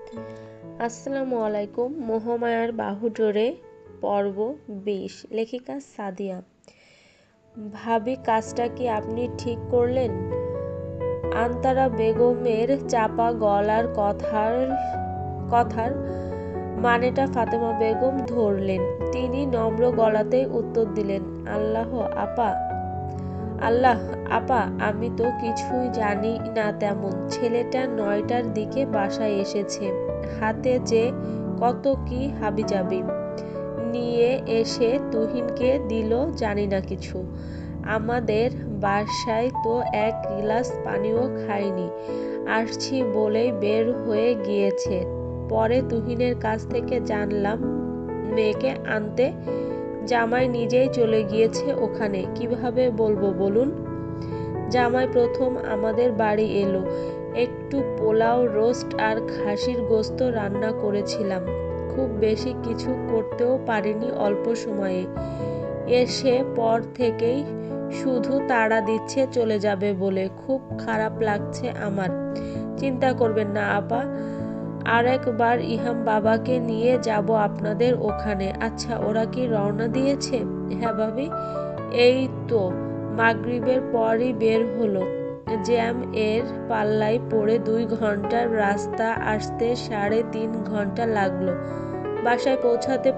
আসসালামু আলাইকুম। মোহমায়ার বাহুডোরে পর্ব ২০। লেখিকা সাদিয়া। ভাবি, কাজটা কি আপনি ঠিক করলেন? আন্তারা বেগমের চাপা গলার কথার মানেটা ফাতেমা বেগম ধরলেন। তিনি নম্র গলাতেই উত্তর দিলেন, আল্লাহ আপা, আমি তো কিছুই জানি না তেমন। ছেলেটা ৯টার দিকে বাসায় এসেছে, হাতে যে কত কি হাবিজাবি নিয়ে এসে তুহিনকে দিল জানি না কিছু। আমাদের বাসায় তো এক গ্লাস পানিও খায়নি, আসছি বলেই বের হয়ে গিয়েছে। পরে তুহিনের কাছ থেকে জানলাম মেয়েকে আনতে জামাই নিজেই চলে গিয়েছে ওখানে। কিভাবে বলবো বলুন? জামাই প্রথম আমাদের বাড়ি এলো, একটু পোলাও, রোস্ট আর খাসির গোস্ত রান্না করেছিলাম। খুব বেশি কিছু করতেও পারিনি অল্প সময়ে। এসে পর থেকেই শুধু তাড়া দিচ্ছে চলে যাবে বলে। খুব খারাপ লাগছে আমার। চিন্তা করবেন না আপা, আরেকবার ইহাম বাবাকে নিয়ে যাব আপনাদের ওখানে। আচ্ছা, ওরা কি রওনা দিয়েছে? হ্যাঁ ভাবি, এই তো মাগরিবের পরই বের হলো। জ্যাম এর পাল্লায় পড়ে ২ ঘন্টার রাস্তা আসতে ৩.৫ ঘন্টা লাগলো। বাসায়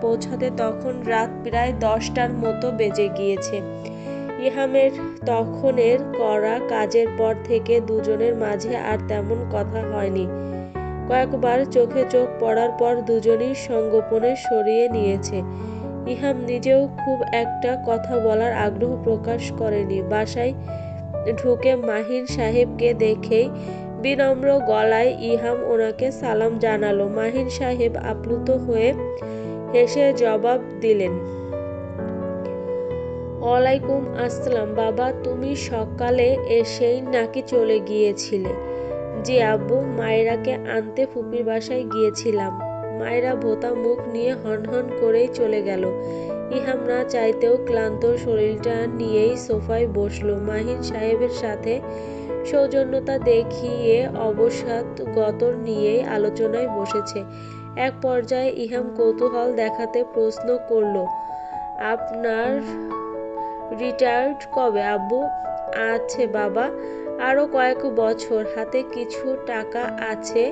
পৌঁছাতে তখন রাত প্রায় ১০টার মতো বেজে গিয়েছে। ইহামের তখনের করা কাজের পর থেকে দুজনের মাঝে আর তেমন কথা হয়নি। কয়েকবার চোখে চোখ পড়ার পর দুজনই সঙ্গোপনে সরিয়ে নিয়েছে। ইহাম নিজেও খুব একটা কথা বলার আগ্রহ প্রকাশ করেনি। বাসায় ঢুকে মাহিন সাহেবকে দেখেই বিনম্র গলায় ইহাম ওনাকে সালাম জানালো। মাহিন সাহেব আপ্লুত হয়ে হেসে জবাব দিলেন, ওয়ালাইকুম আসসালাম। বাবা, তুমি সকালে এসেই নাকি চলে গিয়েছিলে? জি আব্বু, মায়েরাকে আনতে ফুপির বাসায় গিয়েছিলাম। মায়েরা ভোতা মুখ নিয়ে হনহন করেই চলে গেল। ইহাম না চাইতেও ক্লান্ত শরীরটা নিয়েই সোফায় বসলো। মাহিন সাহেবের সাথে সৌজন্যতা দেখিয়ে অবসাদ গতর নিয়েই আলোচনায় বসেছে। এক পর্যায়ে ইহাম কৌতূহল দেখাতে প্রশ্ন করল, আপনার রিটায়ার্ড কবে আব্বু? আছে বাবা, আরো কয়েক বছর। হাতে কিছু টাকা আছে,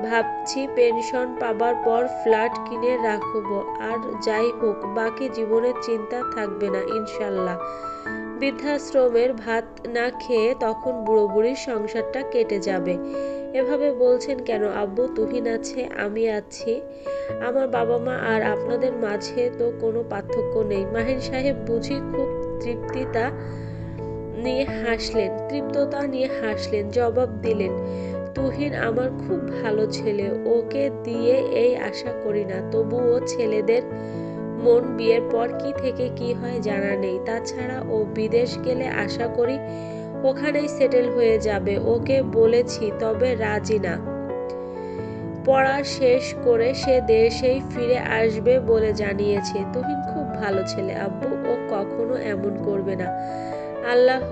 ভাবছি পেনশন পাবার পর ফ্ল্যাট কিনে রাখবো। আর যাই হোক, বাকি জীবনের চিন্তা থাকবে না ইনশাল্লাহ। বৃদ্ধাশ্রমের ভাত না খেয়ে তখন বুড়ো বুড়ির সংসারটা কেটে যাবে। এভাবে বলছেন কেন আব্বু? তুহিন আছে, আমি আছি। আমার বাবা মা আর আপনাদের মাঝে তো কোনো পার্থক্য নেই। মাহিন সাহেব বুঝি খুব তৃপ্ততা নিয়ে হাসলেন, জবাব দিলেন, তুহিন আমার খুব ভালো ছেলে, ওকে দিয়ে এই আশা করি না। তবুও ছেলেদের মন বিয়ের পর কি থেকে কি হয় জানা নেই। তাছাড়া ও বিদেশ গেলে আশা করি ওখানেই সেটেল হয়ে যাবে। ওকে বলেছি, তবে রাজি না। পড়া শেষ করে সে দেশেই ফিরে আসবে বলে জানিয়েছে। তুহিন খুব ভালো ছেলে আব্বু, ও কখনো এমন করবে না। আল্লাহ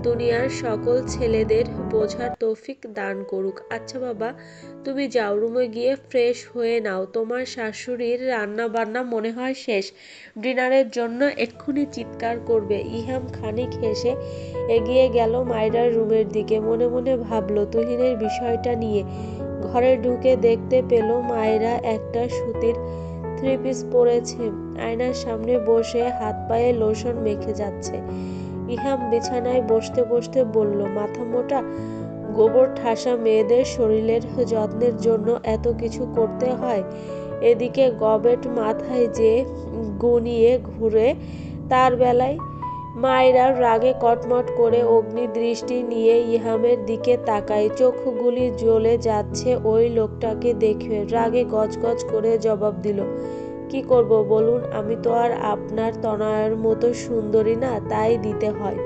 দুনিয়ার সকল ছেলেদের বোঝার তৌফিক দান করুক। আচ্ছা বাবা, তুমি যাও, রুমে গিয়ে ফ্রেশ হয়ে নাও। তোমার শাশুড়ির রান্না বান্না মনে হয় শেষ। ডিনারের জন্য এক্ষুনি চিৎকার করবে। ইহাম খানিক হেসে এগিয়ে গেল মায়রার রুমের দিকে। মনে মনে ভাবল তুহিনের বিষয়টা নিয়ে। ঘরে ঢুকে দেখতে পেল মায়েরা একটা সুতির 3 পিস পরেছে, আয়নার সামনে বসে হাত পায়ে লোশন মেখে যাচ্ছে। ইহাম বিছানায় বসতে বসতে বলল, মাথা মোটা গোবর ঠাসা মেয়েদের শরীরের যত্নের জন্য এত কিছু করতে হয়। এদিকে গবেট মাথায় যে গুনিয়ে ঘুরে, তার বেলায়। মায়েরা রাগে কটমট করে অগ্নি দৃষ্টি নিয়ে ইহামের দিকে তাকায়। চোখগুলি জ্বলে যাচ্ছে ওই লোকটাকে দেখে। রাগে গজগজ করে জবাব দিল, কি করব বলুন? আমি তো আর আপনার তনয়ার মতো সুন্দরী না, তাই দিতে হয়।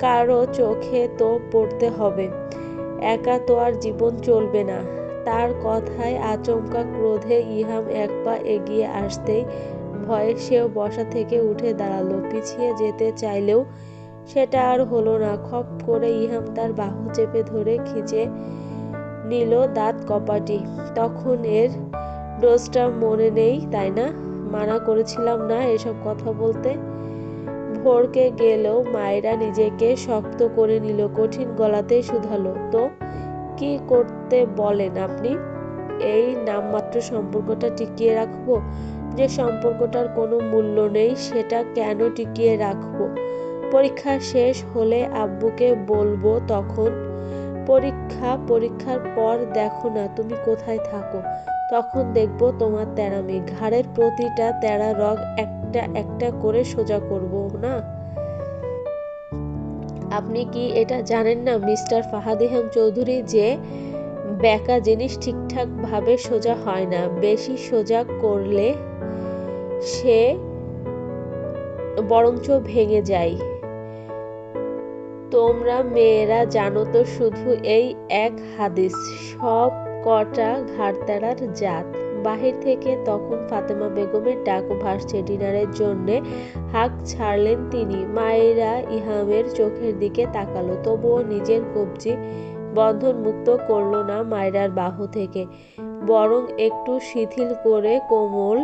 কারো চোখে তো পড়তে হবে, একা তো আর জীবন চলবে না। তার কথায় আচমকা ক্রোধে ইহাম এক পা এগিয়ে আসতেই ভয়ে সেও বসা থেকে উঠে দাঁড়ালো। পিছিয়ে যেতে চাইলেও সেটা আর হলো না। খপ করে ইহাম তার বাহু চেপে ধরে খিঁচে নিল দাঁত কপাটি। তখন এর ডোজটা মনে নেই তাই না? মানা করেছিলাম না এসব কথা বলতে। ভড়কে গেলেও মায়েরা নিজেকে শক্ত করে নিল, কঠিন গলাতেই শুধালো, তো কি করতে বলেন আপনি? এই নামমাত্র সম্পর্কটা টিকিয়ে রাখবো? যে সম্পর্কটার কোনো মূল্য নেই সেটা কেন টিকিয়ে রাখবো? পরীক্ষা শেষ হলে আব্বুকে বলবো তখন। পরীক্ষার পর দেখো না তুমি কোথায় থাকো, তখন দেখবো তোমার তেড়ামি। ঘাড়ের প্রতিটা তেড়া রগ একটা একটা করে সোজা করবো না। আপনি কি এটা জানেন না মিস্টার ফাহাদ ইহাম চৌধুরী, যে বেঁকা জিনিস ঠিকঠাক ভাবে সোজা হয় না, বেশি সোজা করলে সে বরঞ্চ ভেঙে যায়। তোমরা মেয়েরা জানো তো শুধু এই এক হাদিস, সব কটা ঘাড়তেড়ার জাত। বাহির থেকে তখন ফাতেমা বেগমের ডাক ভাসছে। ডিনারের জন্যে হাঁক ছাড়লেন তিনি। মায়েরা ইহামের চোখের দিকে তাকালো, তবুও নিজের কবজি বন্ধন মুক্ত করল না মায়রার বাহু থেকে, বরং একটু শিথিল করে কোমল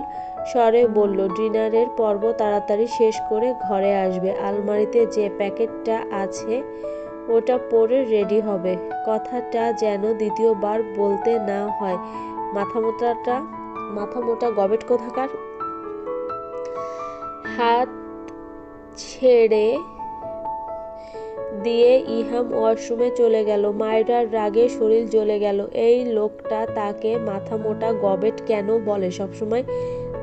স্বরে বলল, ডিনারের পর্ব তাড়াতাড়ি শেষ করে ঘরে আসবে। আলমারিতে যে প্যাকেটটা আছে ওটা পরে রেডি হবে। কথাটা যেন দ্বিতীয়বার বলতে না হয়। মাথামোটা গবেট কোথাকার। হাত ছেড়ে দিয়ে ইহাম ওয়াশরুমে চলে গেল। মায়েরার রাগে শরীর জ্বলে গেল। এই লোকটা তাকে মাথামোটা গবেট কেন বলে সবসময়?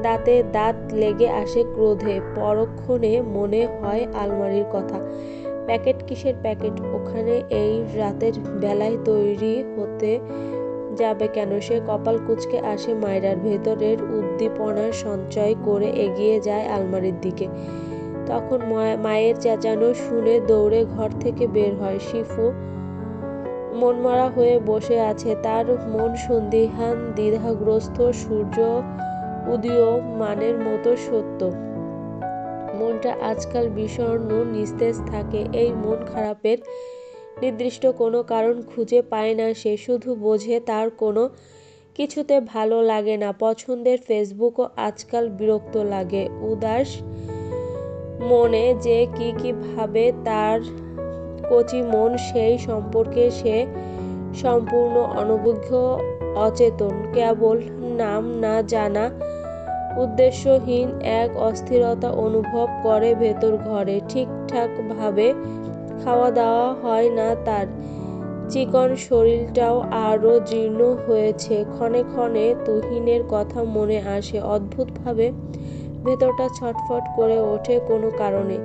দাঁতে দাঁত লেগে আসে ক্রোধে। পরক্ষণে মনে হয় আলমারির কথা। প্যাকেট কিসের প্যাকেট? ওখানে এই রাতের বেলায় তৈরি হতে যাবে কেন? সে কপাল কুঁচকে আসে মায়রার। ভেতরের উদ্দীপনা সঞ্চয় করে এগিয়ে যায় আলমারির দিকে। তখন মায়ের চেঁচানো শুনে দৌড়ে ঘর থেকে বের হয়। শিফু মনমরা হয়ে বসে আছে। তার মন সন্দিহান, দ্বিধাগ্রস্ত, সূর্য উদীয়মানের মতো সত্য। মনটা আজকাল বিষণ্ণ, নিস্তেজ থাকে। এই মন খারাপের নির্দিষ্ট কোনো কারণ খুঁজে পায় না সে। শুধু বোঝে তার কোনো কিছুতে ভালো লাগে না। পছন্দের ফেসবুকও আজকাল বিরক্ত লাগে। উদাস মনে যে কি ভাবে তার কচি মন, সেই সম্পর্কে সে সম্পূর্ণ অনভিজ্ঞ, অচেতন। কেবল নাম না জানা উদ্দেশ্যহীন এক অস্থিরতা অনুভব করে ভেতর ঘরে। ঠিকঠাক ভাবে খাওয়া দাওয়া হয় না তার। চিকন শরীরটাও আরো জীর্ণ হয়েছে। ক্ষণে ক্ষণে তুহিনের কথা মনে আসে। অদ্ভুতভাবে ভেতরটা ছটফট করে ওঠে কোনো কারণে।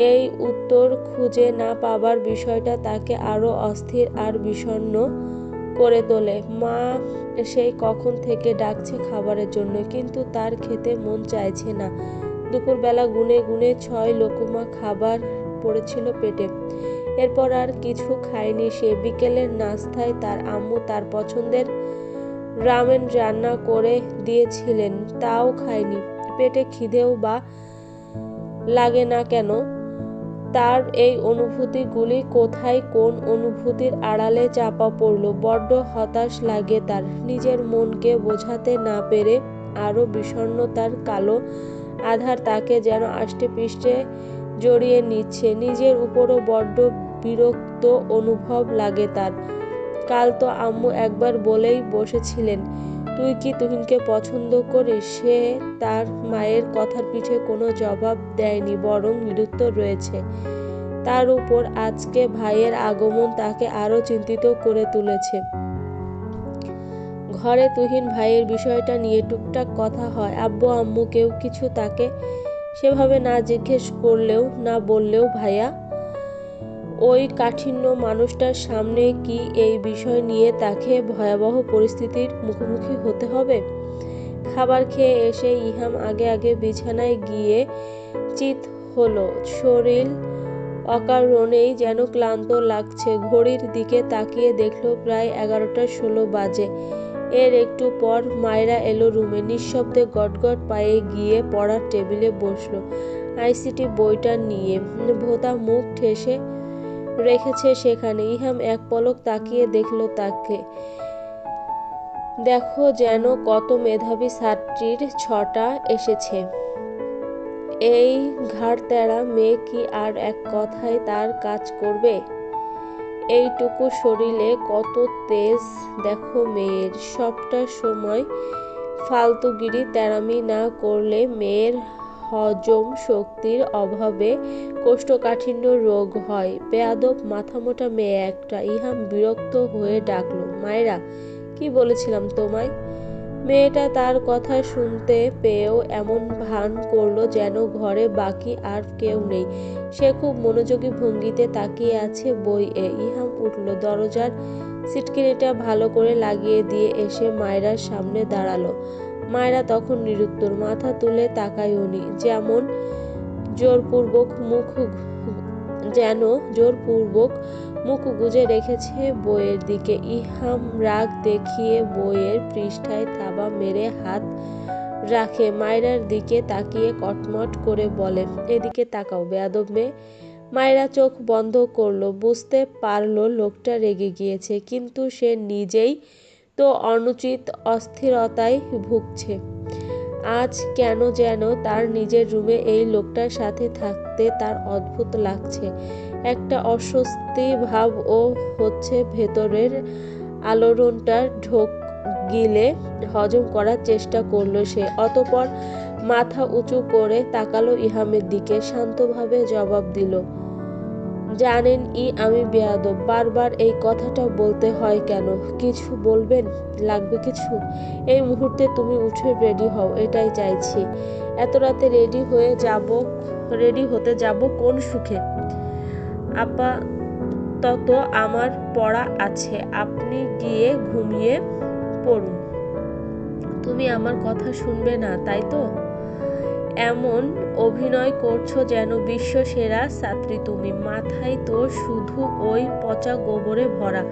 এই উত্তর খুঁজে না পাবার বিষয়টা তাকে আরো অস্থির আর বিষণ্ণ করে তোলে। মা সেই কখন থেকে ডাকছে খাবারের জন্য, কিন্তু তার খেতে মন চাইছে না। দুপুরবেলা গুনে গুনে 6 লোকমা খাবার পড়েছিল পেটে। এরপর আর কিছু খায়নি সে। বিকেলের নাস্তায় তার আম্মু তার পছন্দের রামেন রান্না করে দিয়েছিলেন, তাও খায়নি। পেটে খিদেও বা লাগে না কেন? তার এই অনুভূতিগুলি কোথায় কোন অনুভূতির আড়ালে চাপা পড়ল? বড্ড হতাশ লাগে তার। নিজের মনকে বোঝাতে না পেরে আরো বিষণ্ণতার কালো আধার তাকে যেন আষ্টেপৃষ্ঠে জড়িয়ে নিচ্ছে। নিজের উপরও বড্ড বিরক্ত অনুভব লাগে তার। কাল তো আম্মু একবার বলেই বসেছিলেন, তুই কি তুহিনকে পছন্দ করিস? সে তার মায়ের কথার পিঠে কোনো জবাব দেয়নি, বরং নিরুত্তর রয়েছে। তার উপর আজকে ভাইয়ের আগমন তাকে আরো চিন্তিত করে তুলেছে। ঘরে তুহিন ভাইয়ের বিষয়টা নিয়ে টুকটাক কথা হয়। আব্বু আম্মু কেউ কিছু তাকে সেভাবে না জিজ্ঞেস করলেও না বললেও ভাইয়া ওই কাঠিন্য মানুষটার সামনে কি এই বিষয় নিয়ে তাকে ভয়াবহ পরিস্থিতির মুখোমুখি হতে হবে? খাবার খেয়ে এসে ইহাম আগে আগে বিছানায় গিয়ে চিত হলো। শরীর অকারণেই যেন ক্লান্ত লাগছে। ঘড়ির দিকে তাকিয়ে দেখল প্রায় 11টা 16 বাজে। এর একটু পর মায়রা এলো রুমে। নিঃশব্দে গটগট পায়ে গিয়ে পড়ার টেবিলে বসলো। আইসিটি বইটা নিয়ে ভোঁতা মুখ ঠেসে রেখেছে সেখানে। ইহাম এক পলক তাকিয়ে দেখলো তাকে। দেখো যেন কত মেধাবী ছাত্রীর ছটা এসেছে। এই ঘাড়-ত্যাড়া মেয়ে কি আর এক কথায় তার কাজ করবে? এইটুকু শরীরে কত তেজ দেখো মেয়ের। সবটা সময় ফালতুগিরি তেড়ামি না করলে মেয়ের হজম শক্তির অভাবে কোষ্ঠকাঠিন্য রোগ হয়। বেয়াদব মাথামোটা মেয়ে একটা। ইহাম বিরক্ত হয়ে ডাকলো, মায়েরা, কি বলেছিলাম তোমায়? মেয়েটা তার কথা শুনতে পেয়েও এমন ভান করলো যেন ঘরে বাকি আর কেউ নেই। সে খুব মনোযোগী ভঙ্গিতে তাকিয়ে আছে বইয়ে। ইহাম উঠল, দরজার সিটকিনিটা ভালো করে লাগিয়ে দিয়ে এসে মায়রার সামনে দাঁড়ালো। মায়রা তখন নিরুত্তর, মাথা তুলে তাকায় উনি, যেন জোরপূর্বক মুখ গুজে রেখেছে বইয়ের দিকে। ইহাম রাগ দেখিয়ে বইয়ের পৃষ্ঠায় থাবা মেরে হাত রাখে। মায়রার দিকে তাকিয়ে কটমট করে বলে, এদিকে তাকাও বেয়াদব মেয়ে। মায়রা চোখ বন্ধ করলো। বুঝতে পারলো লোকটা রেগে গিয়েছে, কিন্তু সে নিজেই তো অনুচিত অস্থিরতায় ভুগছে। আজ কেন যেন তার নিজের রুমে এই লোকটার সাথে থাকতে তার অদ্ভুত লাগছে। একটা অস্বস্তি ভাবও হচ্ছে। ভেতরের আলোড়নটা ঢোক গিলে হজম করার চেষ্টা করলো সে। অতঃপর মাথা উঁচু করে তাকালো ইহামের দিকে। শান্তভাবে জবাব দিল, জানেন আমি বেয়াদব। বারবার এই কথাটা বলতে হয় কেন? কিছু বলবেন? লাগবে কিছু? এই মুহূর্তে তুমি উঠে রেডি হও, এটাই চাইছি। এত রাতে রেডি হতে যাব কোন সুখে? আপাতত আমার পড়া আছে, আপনি গিয়ে ঘুমিয়ে পড়ুন। তুমি আমার কথা শুনবে না, তাই তো? এমন অভিনয় করছো যেন বিশ্ব সেরা ছাত্রী তুমি। মাথায় তো শুধু ওই পচা গোবরে ভরা।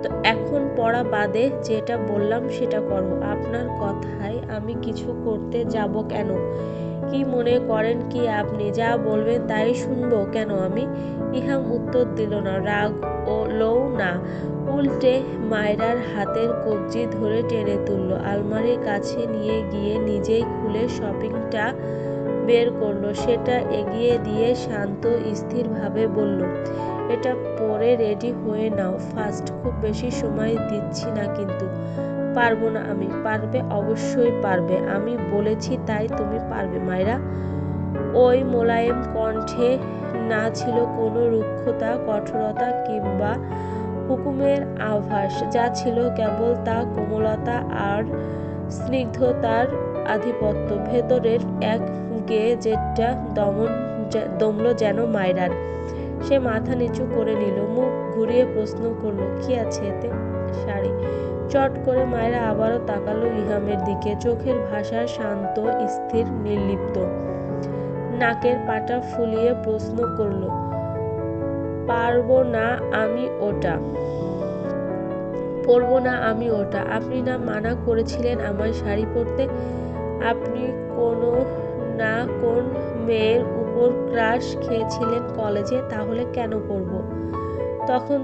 তো এখন পড়া বাদে যেটা বললাম সেটা করো। আপনার কথায় আমি কিছু করতে যাব কেন? কি মনে করেন কি আপনি? যা বলবেন তাই শুনবো কেন আমি? ইহাম উত্তর দিল না, রাগ লও না। উল্টে মায়রার হাতের কবজি ধরে টেনে তুলল। আলমারির কাছে নিয়ে গিয়ে নিজেই খুলে শপিংটা বের করলো। সেটা এগিয়ে দিয়ে শান্ত স্থিরভাবে বলল, এটা পরে রেডি হয়ে নাও ফার্স্ট। খুব বেশি সময় দিচ্ছি না কিন্তু। পারবো না আমি। পারবে, অবশ্যই পারবে। আমি বলেছি তাই তুমি পারবে মায়রা। ওই মোলায়েম কণ্ঠে না ছিল কোনো রুক্ষতা, কঠোরতা কিংবা হুকুমের আভাস। যা ছিল কেবল তা কোমলতা আর স্নিগ্ধতার আধিপত্য। ভেতরের এক যেটা দমল যেন মায়রার। সে মাথা নিচু করে নিল, মুখ ঘুরিয়ে প্রশ্ন করলো, কি আছে এতে? শাড়ি। চট করে মায়রা আবারও তাকালো ইহামের দিকে। চোখের ভাষা শান্ত, স্থির, নির্লিপ্ত। নাকের পাটা ফুলিয়ে প্রশ্ন করলো, পরবো না আমি ওটা? আপনি না মানা করেছিলেন আমায় শাড়ি পরতে? আপনি কোনো না কোন মেয়ের উপর ক্রাশ খেয়েছিলেন কলেজে, তাহলে কেন পরবো? এখন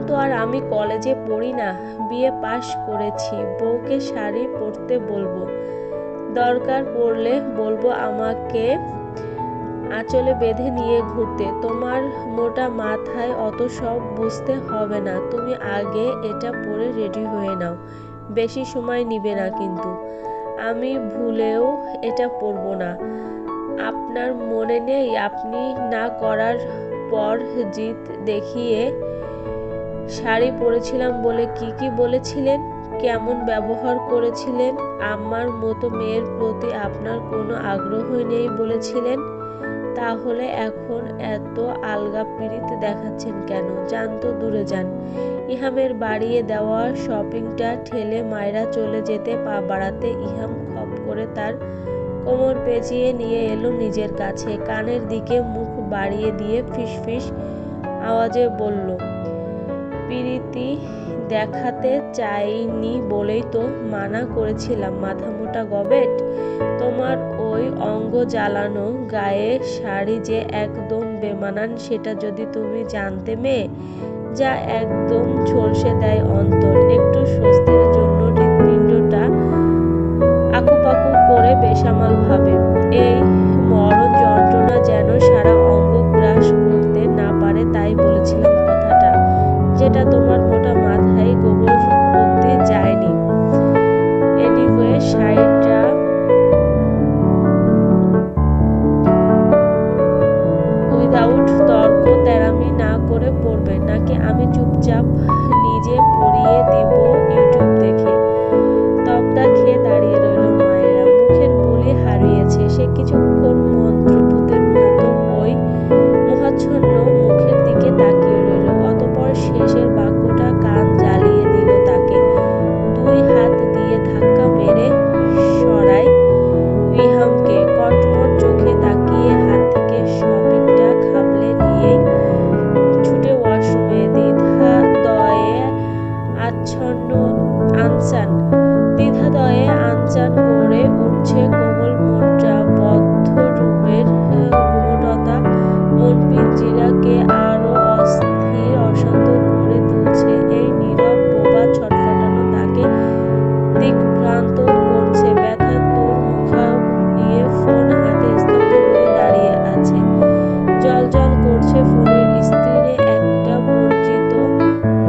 তো আর আমি কলেজে পড়ি না, বিএ পাশ করেছি। বউকে শাড়ি পরতে বলবো, দরকার পড়লে বলবো আমাকে আঁচলে বেঁধে নিয়ে ঘুরতে। তোমার মোটা মাথায় অত সব বুঝতে হবে না। তুমি আগে এটা পরে রেডি হয়ে নাও। বেশি সময় নিবে না কিন্তু। আমি ভুলেও এটা পরবো না। আপনার মনে নেই আপনি না করার পর জিদ দেখিয়ে শাড়ি পরেছিলাম বলে কি কি বলেছিলেন, কেমন ব্যবহার করেছিলেন? আমার মতো মেয়ের প্রতি আপনার কোনো আগ্রহই নেই বলেছিলেন। তাহলে এখন এত আলগা পিরিত দেখাচ্ছেন কেন? যান তো, দূরে যান। ইহামের বাড়িয়ে দেওয়া শপিংটা ঠেলে মায়রা চলে যেতে পা বাড়াতে ইহাম খপ করে তার কোমর পেঁচিয়ে নিয়ে এলো নিজের কাছে। কানের দিকে মুখ বাড়িয়ে দিয়ে ফিসফিস আওয়াজে বলল, পিরিতি দেখাতে চাইনি বলেই তো মানা করেছিলাম মাথামোটা গবেট। তোমার ওই অঙ্গ জ্বালানো গায়ে শাড়ি যে একদম বেমানান সেটা যদি তুমি জানতে মেয়ে, যা একদম ঝলসে দেয় অন্তর। একটু স্বস্তির জন্য হৃৎপিণ্ডটা আকুপাকু করে বেসামাল ভাবে। এই মরণ যন্ত্রণা যেন সারা অঙ্গ গ্রাস করতে না পারে, তাই বলেছিলাম কথাটা, যেটা তোমার মোটা মাথায় গোবর অব্দি যায়নি। এনিওয়ে, শাড়িটা উইদাউট তর্ক তেরামি না করে পড়বে, নাকি আমি চুপচাপ নিজে পরিয়ে দিব ইউটিউব দেখে? তবদা খেয়ে দাঁড়িয়ে রইল মায়েরা। মুখের বুলি হারিয়েছে সে। কিছুক্ষণ মন্ত্রপুতের মতো ওই মোহাচ্ছন্ন মুখের দিকে তাকিয়ে রইল। অতঃপর শেষের বাক্যটা কান জ্বালিয়ে দিল তাকে। দুই হাত দিয়ে ধাক্কা মেরে সরায় রিহামকে। কটমট চোখে তাকিয়ে হাত থেকে শপিংটা খাবলে নিয়েই ছুটে ওয়াশরুমে। দ্বিধাদয়ে আনচান করে উঠছে কোমল মনটা। বদ্ধ রুমের গুমটতা মন পিঞ্জিরাকে আরো অস্থির অশান্ত করে তুলছে। এই নীরব বোবা ছটফটানো তাকে দিকভ্রান্ত করছে। ব্যথাতুর মুখাব নিয়ে ফোন হাতে স্তব্ধ হয়ে দাঁড়িয়ে আছে। জলজল করছে ফোনের স্ক্রিনে একটা পরিচিত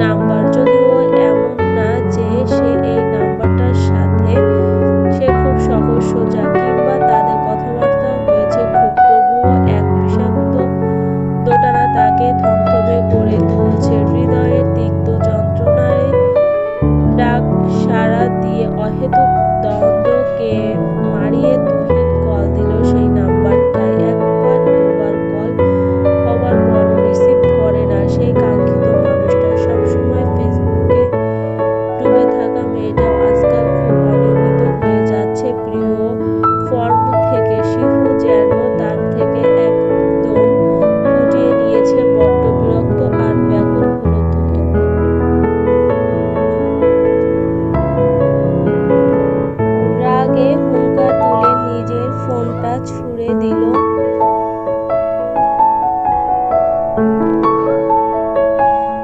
নাম্বার। যদিও এমন না যে সে এই নাম্বারটার সাথে সে খুব সহজ সোজা, কিংবা তাদের কথাবার্তা হয়েছে খুব, তবুও এক বিষাক্ত দোটানা তাকে থমথমে করে তুলছে। হৃদয়ের তিক্ত যন্ত্রণায় ডাক সাড়া দিয়ে অহেতুক দ্বন্দ্বকে মারিয়ে তুহিন কল দিল সেই নাম্বারটায়। একবার দুবার কল হবার পরও রিসিভ করে না সেই কাঙ্ক্ষিত মানুষটা। সবসময় ফেসবুকে ডুবে থাকা মেয়েটাও আজকাল খুব অনিয়মিত হয়ে যাচ্ছে প্রিয় ফর্ম থেকে। শিফু যেন তার থেকে একদম গুটিয়ে নিয়েছে। বড্ড বিরক্ত আর ব্যাকুল হলো তুহিন। রাগে হুঙ্কার তুলে নিজের ফোনটা ছুঁড়ে দিল।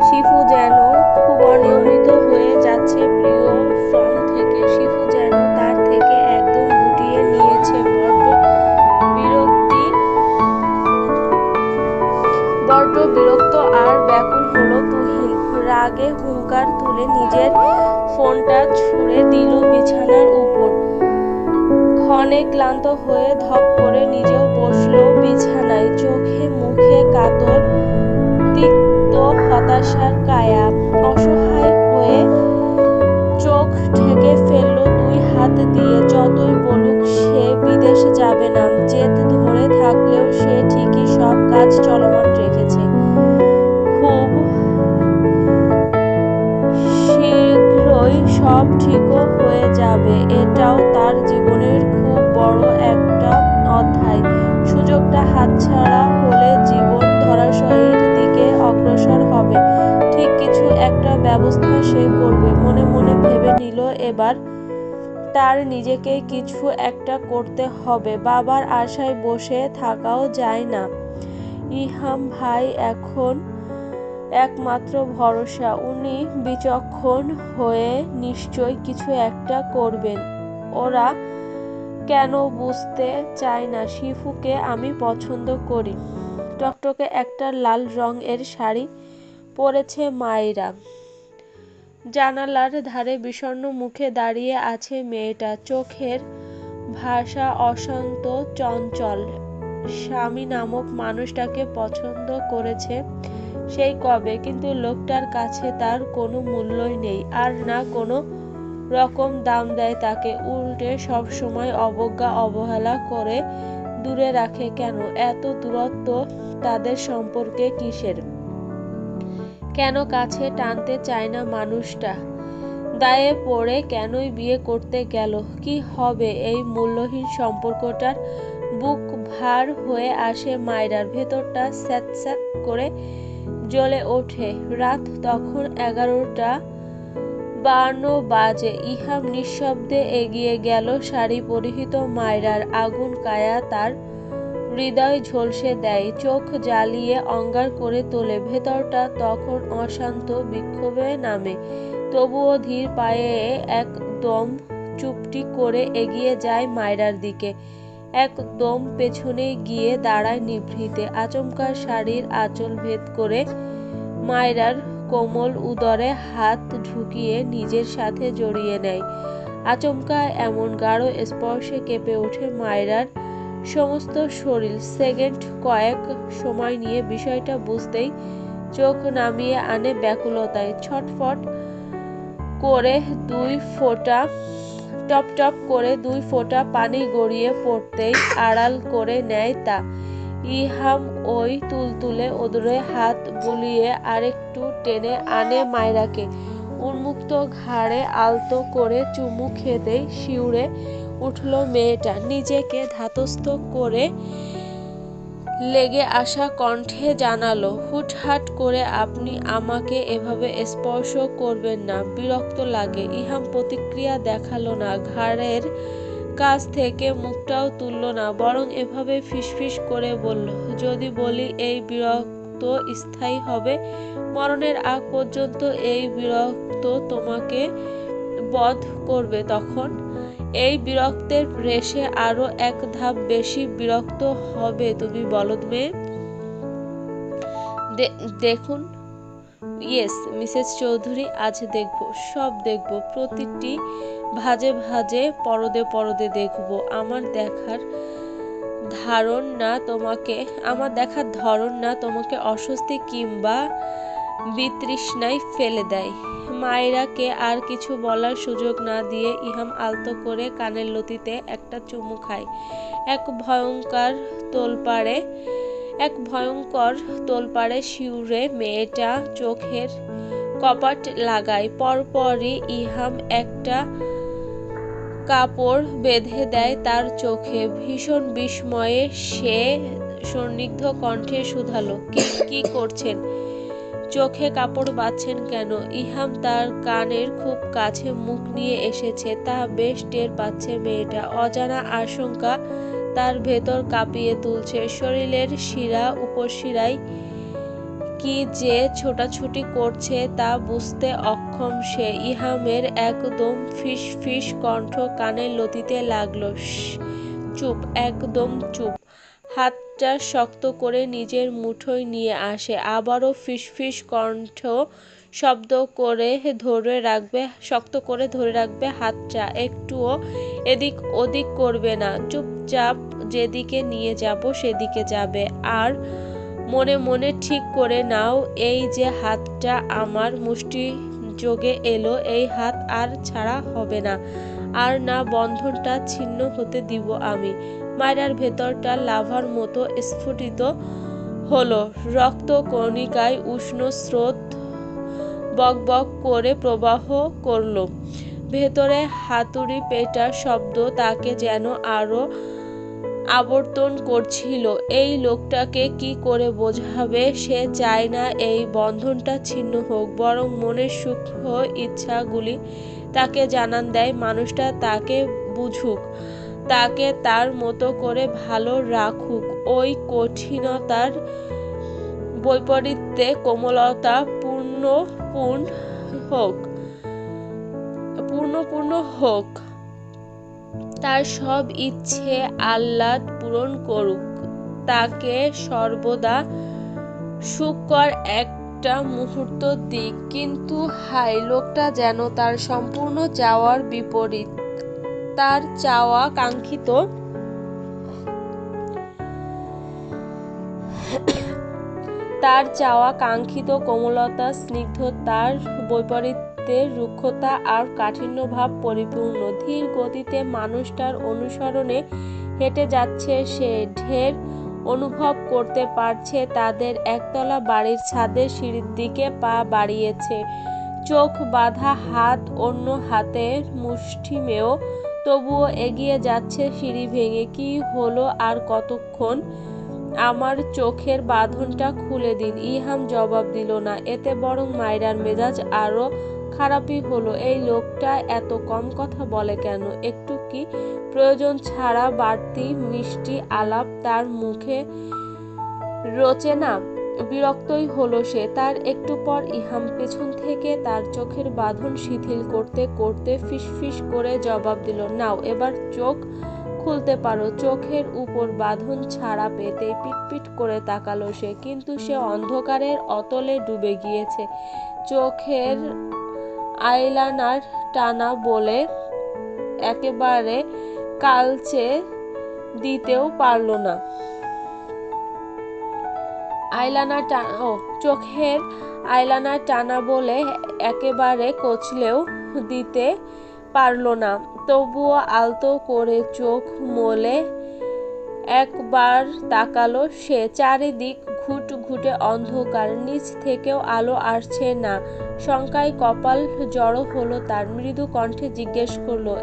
শিফু যেন খুব অনিয়মিত হয়ে যাচ্ছে প্রিয় ফর্ম থেকে। শিফু যেন তার থেকে একদম গুটিয়ে নিয়েছে। বড্ড বিরক্ত আর ব্যাকুল হলো তুহিন। রাগে হুঙ্কার তুলে নিজের ফোনটা ছুঁড়ে দিল বিছানার উপর। ক্ষণে ক্লান্ত হয়ে ধপ করে নিজেও বসলো বিছানায়। চোখে মুখে কাতর তিক্ত হতাশার কায়া। অসহায় হয়ে চোখ ঢেকে ফেললো দুই হাত দিয়ে। যতই বলুক সে বিদেশ যাবে না, জেদ ধরে থাকলেও সে ঠিকই সব কাজ চলমান রেখেছে। খুব শীঘ্রই সব ঠিকও হয়ে যাবে। এটাও তার জীবনের খুব বড় একটা অধ্যায়। সুযোগটা হাতছাড়া হলে জীবন ধরাশয়ীর দিকে অগ্রসর হবে। ঠিক কিছু একটা ব্যবস্থা সে করবে। মনে মনে ভেবে নিল এবার তার নিজেকেই কিছু একটা করতে হবে। বাবার আশায় বসে থাকাও যায় না। ইহাম ভাই এখন একমাত্র ভরসা। উনি বিচক্ষণ হয়ে নিশ্চয় কিছু একটা করবেন। ওরা কেন বুঝতে চায় না শিফুকে আমি পছন্দ করি। টকটকে একটা লাল রঙের শাড়ি পরেছে মায়েরা। জানালার ধারে বিষণ্ণ মুখে দাঁড়িয়ে আছে মেয়েটা। চোখের ভাষা অশান্ত চঞ্চল। স্বামী নামক মানুষটাকে পছন্দ করেছে সেই কবে, কিন্তু লোকটার কাছে তার কোনো মূল্যই নেই। আর না কোনো রকম দাম দেয় তাকে। উল্টে সবসময় অবজ্ঞা অবহেলা করে দূরে রাখে। কেন এত দূরত্ব তাদের সম্পর্কে? কিসের? কেন কাছে টানতে চায় না মানুষটা? দায়ে পড়ে কেনই বিয়ে করতে গেল? কি হবে এই মূল্যহীন সম্পর্কটার? বুক ভার হয়ে আসে মায়রার। ভেতরটা স্যাঁতস্যাঁত করে জ্বলে ওঠে। রাত তখন 11:52 বাজে। ইহাম নিঃশব্দে এগিয়ে গেল শাড়ি পরিহিত মায়রার। আগুন কায়া তার হৃদয় ঝলসে দেয়, চোখ জ্বালিয়ে অঙ্গার করে তোলে। ভেতরটা তখন অশান্ত বিক্ষোভে নামে। তবুও ধীর পায়ে একদম চুপটি করে এগিয়ে যায় মায়রার দিকে। একদম পেছনে গিয়ে দাঁড়ায় নিভৃতে। আচমকা শাড়ির আঁচল ভেদ করে মায়রার কোমল উদরে হাত ঢুকিয়ে নিজের সাথে জড়িয়ে নেয়। আচমকা এমন গাঢ় স্পর্শে কেঁপে ওঠে মায়রার সমস্ত শরীর। সেকেন্ড কয়েক সময় নিয়ে বিষয়টা বুঝতেই চোখ নামিয়ে আনে ব্যাকুলতায়। ছটফট করে টপ টপ করে 2 ফোঁটা পানি গড়িয়ে পড়তেই আড়াল করে নেয় তা। ইহাম ওই তুলতুলে ওদরে হাত বুলিয়ে আরেকটু টেনে আনে মায়রাকে। উন্মুক্ত ঘাড়ে আলতো করে চুমু খেতেই শিউরে উঠল মেয়েটা। নিজেকে ধাতস্থ করে লেগে আসা কণ্ঠে জানালো, হুটহাট করে আপনি আমাকে এভাবে স্পর্শ করবেন না, বিরক্ত লাগে। ইহাম প্রতিক্রিয়া দেখালো না, ঘাড়ের কাছ থেকে মুখটাও তুলল না, বরং এভাবে ফিসফিস করে বলল, যদি বলি এই বিরক্ত স্থায়ী হবে, মরণের আগ পর্যন্ত এই বিরক্ত তোমাকে বধ করবে, তখন এই বিরক্তের রেশে আরো এক ধাপ বেশি বিরক্ত হবে তুমি বলদ মেয়ে। দেখুন ইয়েস মিসেস চৌধুরী, আজ দেখব, সব দেখব, প্রতিটি ভাজে ভাজে পরদে পরদে দেখব। আমার দেখার ধরন না তোমাকে অস্বস্তি কিংবা বিতৃষ্ণায় ফেলে দেয়। মায়রাকে আর কিছু বলার সুযোগ না দিয়ে ইহাম আলতো করে কানের লতিতে একটা চুমু খায়। এক ভয়ঙ্কর তোলপাড়ে শিউরে মেয়েটা চোখের কপাট লাগায়। পরপরই ইহাম একটা কাপড় বেঁধে দেয় তার চোখে। ভীষণ বিস্ময়ে সে সন্দিগ্ধ কণ্ঠে শুধালো, কি করছেন? চোখে কাপড় বাঁধছেন কেন? ইহাম তার কানের খুব কাছে মুখ নিয়ে এসেছে, তা বেশ টের পাচ্ছে মেয়েটা। অজানা আশঙ্কা তার ভেতর কাঁপিয়ে তুলছে। শরীরের শিরা উপশিরায় কি যে ছোটাছুটি করছে তা বুঝতে অক্ষম সে। ইহামের একদম ফিস ফিস কণ্ঠ কানের লতিতে লাগলো, চুপ, একদম চুপ। হাতটা শক্ত করে নিজের মুঠোয় নিয়ে আসে। আবারও ফিসফিস কণ্ঠ, শক্ত করে ধরে রাখবে হাতটা, একটুও এদিক ওদিক করবে না, চুপচাপ যেদিকে নিয়ে যাব সেদিকে যাবে। আর মনে মনে ঠিক করে নাও, এই যে হাতটা আমার মুষ্টিযোগে এলো, এই হাত আর ছাড়া হবে না, আর না বন্ধনটা ছিন্ন হতে দিব আমি। মায়রার ভেতরটা লাভার মতো স্ফুটিত হলো। রক্ত কণিকায় উষ্ণ স্রোত বকবক করে প্রবাহ করলো। ভেতরে হাতুড়ি পেটার শব্দ তাকে যেন আরো আবর্তন করছিল। এই লোকটাকে কি করে বোঝাবে? সে চায় না এই বন্ধনটা ছিন্ন হোক, বরং মনের সূক্ষ্ম ইচ্ছাগুলি তাকে জানান দেয় মানুষটা তাকে বুঝুক, তাকে তার মতো করে ভালো রাখুক। ওই কঠিনতার বৈপরীত্যে কোমলতা পূর্ণ হোক, তার সব ইচ্ছে আহ্লাদ পূরণ করুক, তাকে সর্বদা সুখকর একটা মুহূর্ত দিক। কিন্তু হায়, লোকটা যেন তার সম্পূর্ণ চাওয়ার বিপরীত। তার চাওয়া কাঙ্ক্ষিত কোমলতা, স্নিগ্ধতার বৈপরীত্যে রুক্ষতা আর কাঠিন্যভাব পরিপূর্ণ। ধীর গতিতে মানুষটার অনুসরণে হেঁটে যাচ্ছে সে। ঢের অনুভব করতে পারছে তাদের একতলা বাড়ির ছাদের সিঁড়ির দিকে পা বাড়িয়েছে। চোখ বাঁধা হাত অন্য হাতের মুষ্টিমেয়, তবুও এগিয়ে যাচ্ছে সিঁড়ি ভেঙে। কি হলো আর কতক্ষণ? আমার চোখের বাঁধনটা খুলে দিন। ইহাম জবাব দিল না। এতে বরং মায়রার মেজাজ আরো খারাপই হলো। এই লোকটা এত কম কথা বলে কেন? একটু কি প্রয়োজন ছাড়া বাড়তি মিষ্টি আলাপ তার মুখে রোচে না। বিরক্তই হলো সে। তার একটু পর ইহাম পেছন থেকে তার চোখের বাঁধন শিথিল করতে করতে ফিসফিস করে জবাব দিল, নাও এবার চোখ খুলতে পারো। চোখের উপর বাঁধন ছাড়া পেতেই পিটপিট করে তাকালো সে, কিন্তু সে অন্ধকারের অতলে ডুবে গিয়েছে। চোখের আইলানার টানা বলে একেবারে কালচে দিতেও পারল না। চোখের আইলানার টানা বলে একেবারে কচলেও দিতে পারল না। তবুও আলতো করে চোখ মলে একবার তাকালো সে। চারিদিক ঘুটঘুটে অন্ধকার, নিচ থেকেও আলো আসছে না। শঙ্কায় কপাল জড়ো হলো তার। মৃদু কণ্ঠে জিজ্ঞেস করলো,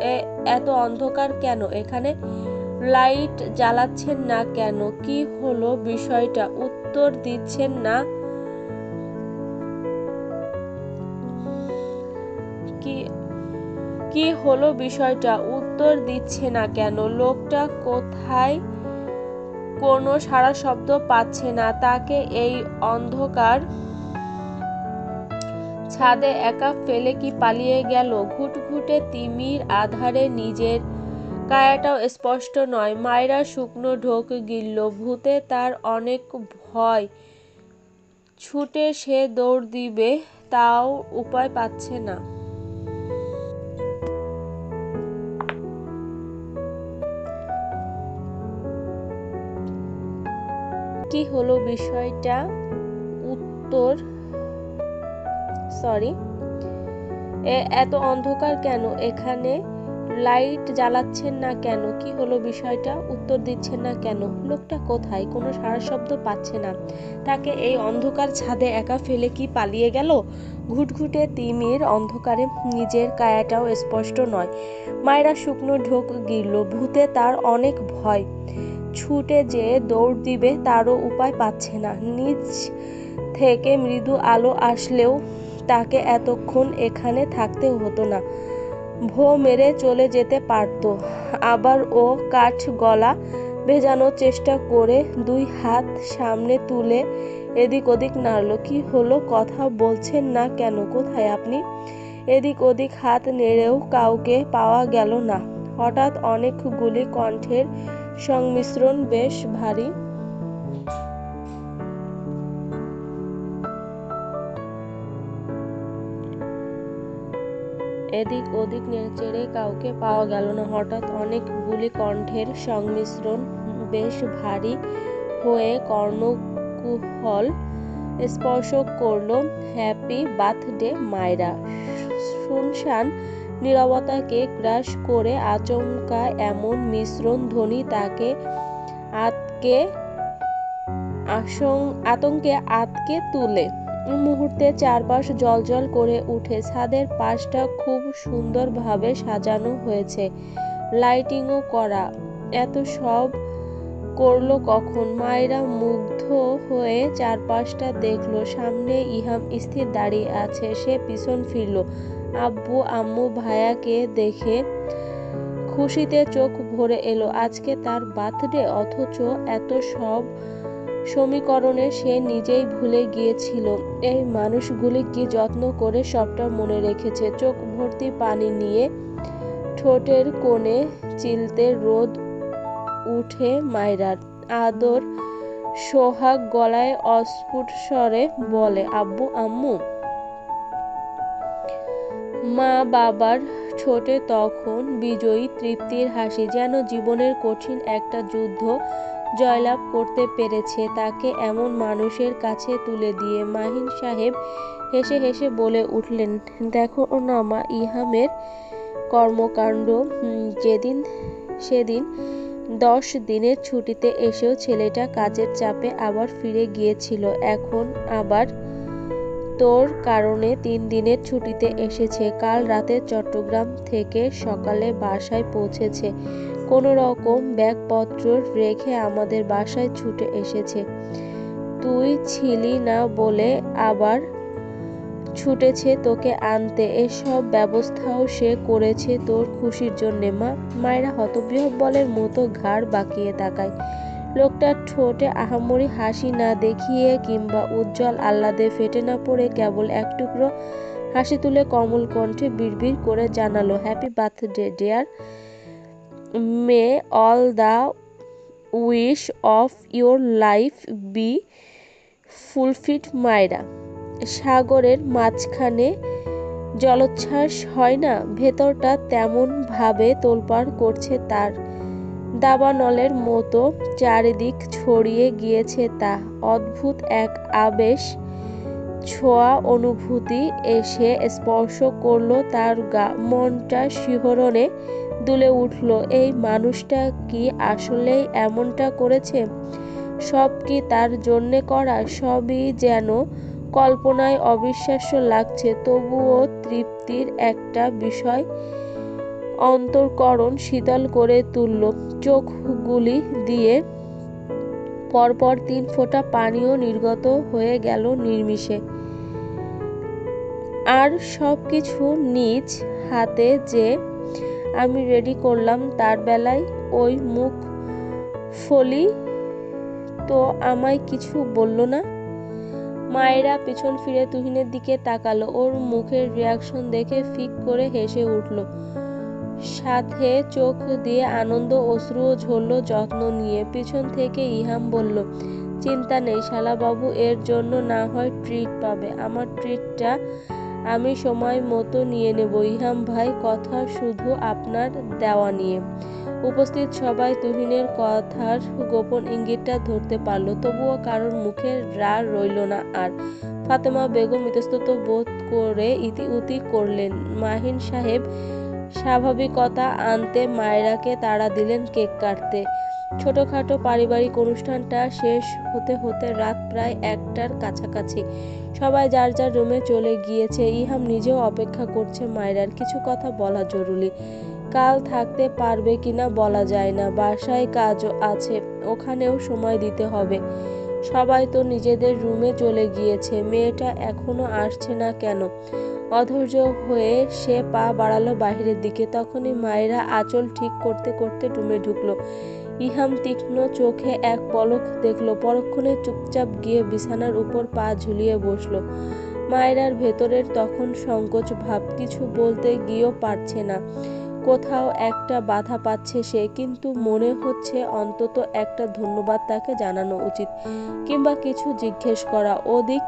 এত অন্ধকার কেন এখানে? লাইট জ্বালাচ্ছেন না কেন? কি হলো বিষয়টা? উত্তর দিচ্ছেন না কি হলো বিষয়টা? উত্তর দিচ্ছে না কেন? লোকটা কোথায়? কোনো সাড়া শব্দ পাচ্ছে না। তাকে এই অন্ধকার ছাদে একা ফেলে কি পালিয়ে গেল? ঘুটঘুটে তিমির আধারে নিজের কায়াটাও স্পষ্ট নয়। মায়েরা শুকনো ঢোক গিলল। ভূতে তার অনেক ভয়। ছুটে সে দৌড় দিবে, তাও উপায় পাচ্ছে না। কি হলো বিষয়টা? এত অন্ধকার কেন এখানে? লাইট জ্বালাচ্ছেন না কেন? কি হলো বিষয়টা? উত্তর দিচ্ছেন না কেন? লোকটা কোথায়? কোনো সাড়া শব্দ পাচ্ছে না। তাকে এই অন্ধকার ছাদে একা ফেলে কি পালিয়ে গেল? ঘুটঘুটে তিমির অন্ধকারে নিজের কায়াটাও স্পষ্ট নয়। মায়েরা শুকনো ঢোক গিলল। ভূতে তার অনেক ভয়। ছুটে যে দৌড় দিবে, তারও উপায় পাচ্ছে না। নিচ থেকে মৃদু আলো আসলেও তাকে এতক্ষণ এখানে থাকতে হতো না। ভোঁ মেরে চলে যেতে পারত। আবার ও কাঠ গলা ভেজানোর চেষ্টা করে দুই হাত সামনে তুলে এদিক ওদিক নাড়ল। কি হলো? কথা বলছেন না কেন? কোথায় আপনি? এদিক ওদিক হাত নেড়েও কাউকে পাওয়া গেল না। হঠাৎ অনেকগুলি কণ্ঠের সংমিশ্রণ বেশ ভারী। এদিক ওদিক নেড়েচেড়ে কাউকে পাওয়া গেল না। হঠাৎ অনেকগুলি কণ্ঠের সংমিশ্রণ বেশ ভারী হয়ে কর্ণকুহর স্পর্শ করল। হ্যাপি বার্থডে মায়েরা। শুনশান নীরবতাকে গ্রাস করে আচমকা এমন মিশ্রণ ধ্বনি তাকে আতঙ্কে আঁতকে তুলে। মুহূর্তে চারপাশ জ্বলজ্বল করে উঠে। ছাদের পাশটা খুব সুন্দরভাবে সাজানো হয়েছে, লাইটিংও করা। এত সব করলো কখন? মায়েরা মুগ্ধ হয়ে চারপাশটা দেখলো। সামনে ইহাম স্থির দাঁড়িয়ে আছে। সে পিছন ফিরল। আব্বু আম্মু ভাইয়াকে দেখে খুশিতে চোখ ভরে এলো। আজকে তার বার্থডে, অথচ এত সব সমীকরণে সে নিজেই ভুলে গিয়েছিল। এই মানুষগুলি কি যত্ন করে সবটা মনে রেখেছে। চোখ ভর্তি পানি নিয়ে ঠোঁটের কোণে চিলতে রোদ উঠে মায়রার। আদর সোহাগ গলায় অস্ফুট স্বরে বলে, আব্বু আম্মু। মা বাবার ঠোঁটে তখন বিজয়ী তৃপ্তির হাসি, যেন জীবনের কঠিন একটা যুদ্ধ জয়লাভ করতে পেরেছে তাকে এমন মানুষের কাছে তুলে দিয়ে। মাহিন সাহেব হেসে হেসে বলে উঠলেন, দেখো না মা, ইহামের কর্মকাণ্ড। সেদিন 10 দিনের ছুটিতে এসেও ছেলেটা কাজের চাপে আবার ফিরে গিয়েছিল। এখন আবার তোর কারণে 3 দিনের ছুটিতে এসেছে। কাল রাতে চট্টগ্রাম থেকে সকালে বাসায় পৌঁছেছে। কোনো রকম ব্যাগপত্র রেখে আমাদের বাসায় ছুটে এসেছে। তুই ছিলি না বলে আবার ছুটেছে তোকে আনতে, এসব ব্যবস্থাও সে করেছে তোর খুশির জন্যে। মায়েরা হতবিহ্বলের মতো ঘাড় বাঁকিয়ে তাকায়। লোকটার ঠোঁটে আহামরি হাসি না দেখিয়ে কিংবা উজ্জ্বল আহ্লাদে ফেটে না পড়ে কেবল এক টুকরো হাসি তুলে কোমল কণ্ঠে বিড়বিড় করে জানালো, happy birthday dear, may all the wish of your life be fulfilled. মায়েরা। সাগরের মাঝখানে জলোচ্ছ্বাস হয় না, ভেতরটা তেমন ভাবে তোলপাড় করছে তার। দাবানলের মতো চারিদিক ছড়িয়ে গিয়েছে তা। অদ্ভুত এক আবেশ ছোঁয়া অনুভূতি এসে স্পর্শ করলো তার গা। মনটা শিহরণে দুলে উঠল। এই মানুষটা কি আসলেই এমনটা করেছে? সব কি তার জন্যে করা? সবই যেন কল্পনায় অবিশ্বাস্য লাগছে, তবুও তৃপ্তির একটা বিষয় অন্তঃকরণ শীতল করে তুলল। চোখগুলি দিয়ে পরপর 3 ফোঁটা পানিও নির্গত হয়ে গেল নির্নিমেষে। আর সবকিছু নিজ হাতে যে আমি রেডি করলাম তার বেলায় ওই মুখ ফলি তো আমায় কিছু বলল না। মায়েরা পিছন ফিরে তুহিনের দিকে তাকালো। ওর মুখের রিয়াকশন দেখে ফিক করে হেসে উঠল, সাথে চোখ দিয়ে আনন্দ অশ্রুও ঝরল যত্ন নিয়ে। পিছন থেকে ইহাম বলল, চিন্তা নেই শালাবাবু, এর জন্য না হয় ট্রিট পাবে। আমার ট্রিটটা আমি সময় মতো নিয়ে নেব ইহাম ভাই, কথা শুধু আপনার দেওয়া নিয়ে। উপস্থিত সবাই তুহিনের কথার গোপন ইঙ্গিতটা ধরতে পারল, তবুও কারোর মুখে রাগ রইল না আর। ফাতেমা বেগম ইতস্তত বোধ করে ইতিউতি করলেন। মাহিন সাহেব স্বাভাবিকতা আনতে মায়েরাকে তাড়া দিলেন কেক কাটতে। ছোটখাটো পারিবারিক অনুষ্ঠানটা শেষ হতে হতে রাত প্রায় 1টার কাছাকাছি। সবাই যার যার রুমে চলে গিয়েছে। ইহাম নিজেও অপেক্ষা করছে মায়েরার কিছু কথা বলা জরুরি। কাল থাকতে পারবে কিনা বলা যায় না, বাসায় কাজও আছে, ওখানেও সময় দিতে হবে। সবাই তো নিজেদের রুমে চলে গিয়েছে, মেয়েটা এখনো আসছে না কেন? অধৈর্য হয়ে সে পা বাড়ালো বাহিরের দিকে। তখনই মায়েরা আঁচল ঠিক করতে করতে রুমে ঢুকলো। ইহাম তীক্ষ্ণ চোখে এক পলক দেখল, পরক্ষণে চুপচাপ গিয়ে বিছানার উপর পা ঝুলিয়ে বসলো। মায়েরার ভেতরের তখন সংকোচ ভাব, কিছু বলতে গিয়েও পারছে না। কোথাও একটা বাধা পাচ্ছে সে, কিন্তু মনে হচ্ছে অন্তত একটা ধন্যবাদ তাকে জানানো উচিত, কিংবা কিছু জিজ্ঞেস করা। ওদিক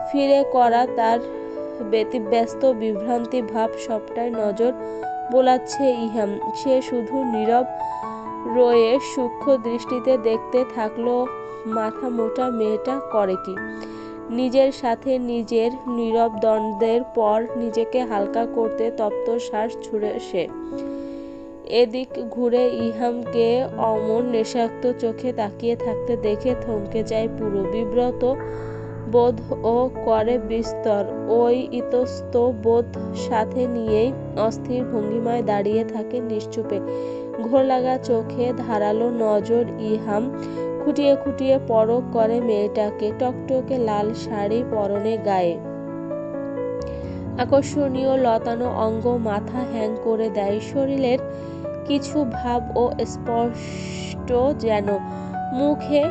ফিরে করা তার ব্যতিব্যস্ত বিভ্রান্তি ভাব সবটাই নজর বোলাচ্ছে ইহাম। সে শুধু নীরব রয়ে সূক্ষ্ম দৃষ্টিতে দেখতে থাকলো মাথা মোটা মেয়েটা করে কি। নিজের সাথে নিজের নীরব দ্বন্দ্বের পর নিজেকে হালকা করতে তপ্ত শ্বাস ছুড়ে সে এদিক ঘুরে ইহামকে অমন নেশাক্ত চোখে তাকিয়ে থাকতে দেখে থমকে যায় পুরো। বিব্রত বোধ ও করে বিস্তর। ওই ইতস্ত বোধ সাথে নিয়েই অস্থির ভঙ্গিমায় দাঁড়িয়ে থাকে নিশ্চুপে, ঘোর লাগা চোখে ধারালো নজর। ইহাম খুঁটিয়ে খুঁটিয়ে পরখ করে মেয়েটাকে। টকটকে লাল শাড়ি পরনে, গায়ে আকর্ষণীয় লতানো অঙ্গ, মাথা হ্যাং করে দেয়। শরীরের কিছু ভাব ও স্পষ্ট যেন। মুখে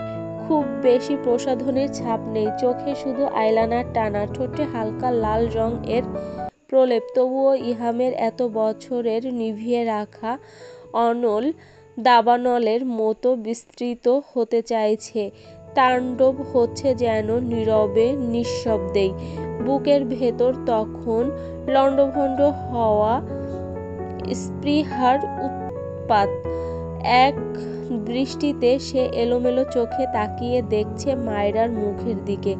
খুব বেশি প্রসাধনীর ছাপ নেই, চোখে শুধু আইলাইনার টানা, ঠোঁটে হালকা লাল রং এর প্রলেপ। তবুও ইহামের এত বছরের নিভিয়ে রাখা অনল দাবানলের মতো বিস্তৃত হতে চাইছে, তাণ্ডব হচ্ছে যেন নীরবে নিঃশব্দেই। বুকের ভেতর তখন লণ্ডভণ্ড হওয়া স্পৃহার উৎপাত। এক দৃষ্টিতে সে এলোমেলো চোখে তাকিয়ে দেখছে মায়রার মুখের দিকে।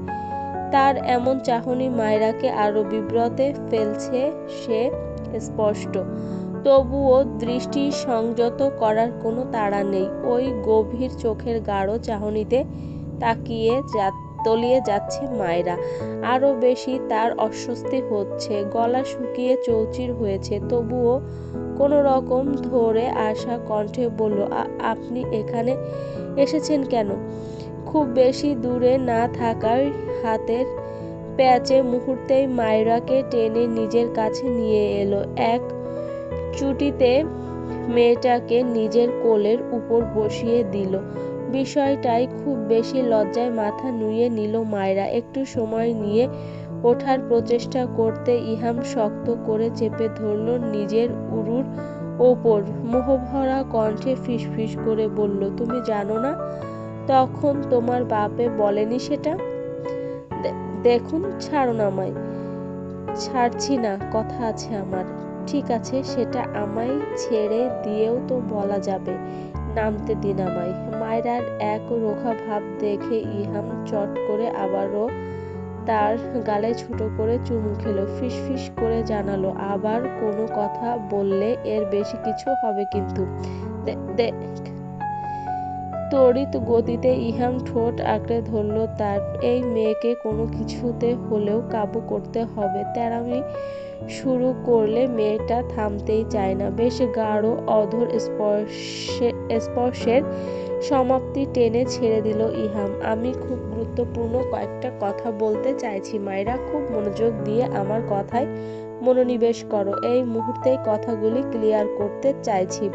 তার এমন চাহনি মায়রাকে আরো বিব্রতে ফেলছে সে স্পষ্ট। তবুও দৃষ্টি সংযত করার কোনো তাড়া নেই। ওই গভীর চোখের গাঢ় চাহনিতে তাকিয়ে তলিয়ে যাচ্ছে মায়রা। আরো বেশি তার অস্বস্তি হচ্ছে। গলা শুকিয়ে চৌচির হয়েছে, তবুও কোনো রকম ধরে আসা কণ্ঠে বলল, আপনি এখানে এসেছেন কেন? খুব বেশি দূরে না থাকায় হাতের প্যাচে মুহূর্তেই মায়রাকে টেনে নিজের কাছে নিয়ে এলো। এক চুটিতে মেয়েটাকে নিজের কোলের উপর বসিয়ে দিল। বিষয়টাই খুব বেশি লজ্জায় মাথা নুইয়ে নিল মায়রা। একটু সময় নিয়ে ওঠার প্রচেষ্টা করতে ইহাম শক্ত করে চেপে ধরল নিজের উরুর ওপর। মোহভরা কণ্ঠে ফিসফিস করে বলল, তুমি জানো না তখন তোমার বাপে বলেনি সেটা? দেখুন, ছাড়ুন আমায়। ছাড়ছি না, কথা আছে আমার। ঠিক আছে, সেটা আমায় ছেড়ে দিয়েও তো বলা যাবে। নামতে দিন আমায়। মায়রার এক রোখা ভাব দেখে ইহাম চট করে আবারও তার গালে ছোট করে চুমু খেলো। ফিসফিস করে জানালো, আবার কোনো কথা বললে এর বেশি কিছু হবে কিন্তু। তড়িৎ গতিতে ইহাম ঠোঁট আঁকড়ে ধরল তার। এই মেয়েকে কোনো কিছুতে হলেও কাবু করতে হবে। তেড়ামি শুরু করলে মেয়েটা থামতেই চায় না। বেশ গাঢ় অধর স্পর্শের সমাপ্তি টেনে ছেড়ে দিল ইহাম। আমি খুব গুরুত্বপূর্ণ কয়েকটা কথা বলতে চাইছি মায়রা, খুব মনোযোগ দিয়ে আমার কথায় মনোনিবেশ করো। এই মুহূর্তেই কথাগুলি ক্লিয়ার করতে চাইছি।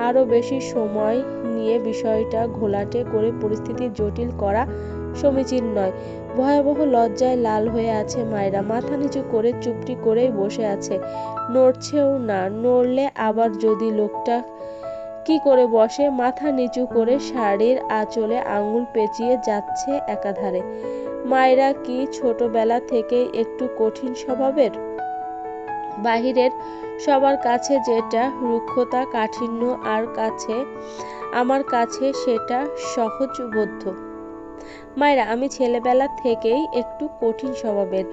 আরো বেশি সময় নিয়ে বিষয়টা ঘোলাটে করে পরিস্থিতি জটিল করা সমীচীন নয়। ভয়াবহ লজ্জায় লাল হয়ে আছে মায়রা। মাথা নিচু করে চুপটি করেই বসে আছে, নড়ছেও না। নড়লে আবার যদি লোকটা কি করে বসে, মাথা নিচু করে শাড়ির আঁচলে আঙুল পেঁচিয়ে যাচ্ছে একাধারে। মায়রা কি ছোটবেলা থেকেই একটু কঠিন স্বভাবের? বাহিরের সবার কাছে যেটা রুক্ষতা কাঠিন্য, আমার কাছে সেটা সহজবোধ্য। মায়রা, আমি ছেলেবেলা থেকেই একটু কঠিন স্বভাবের।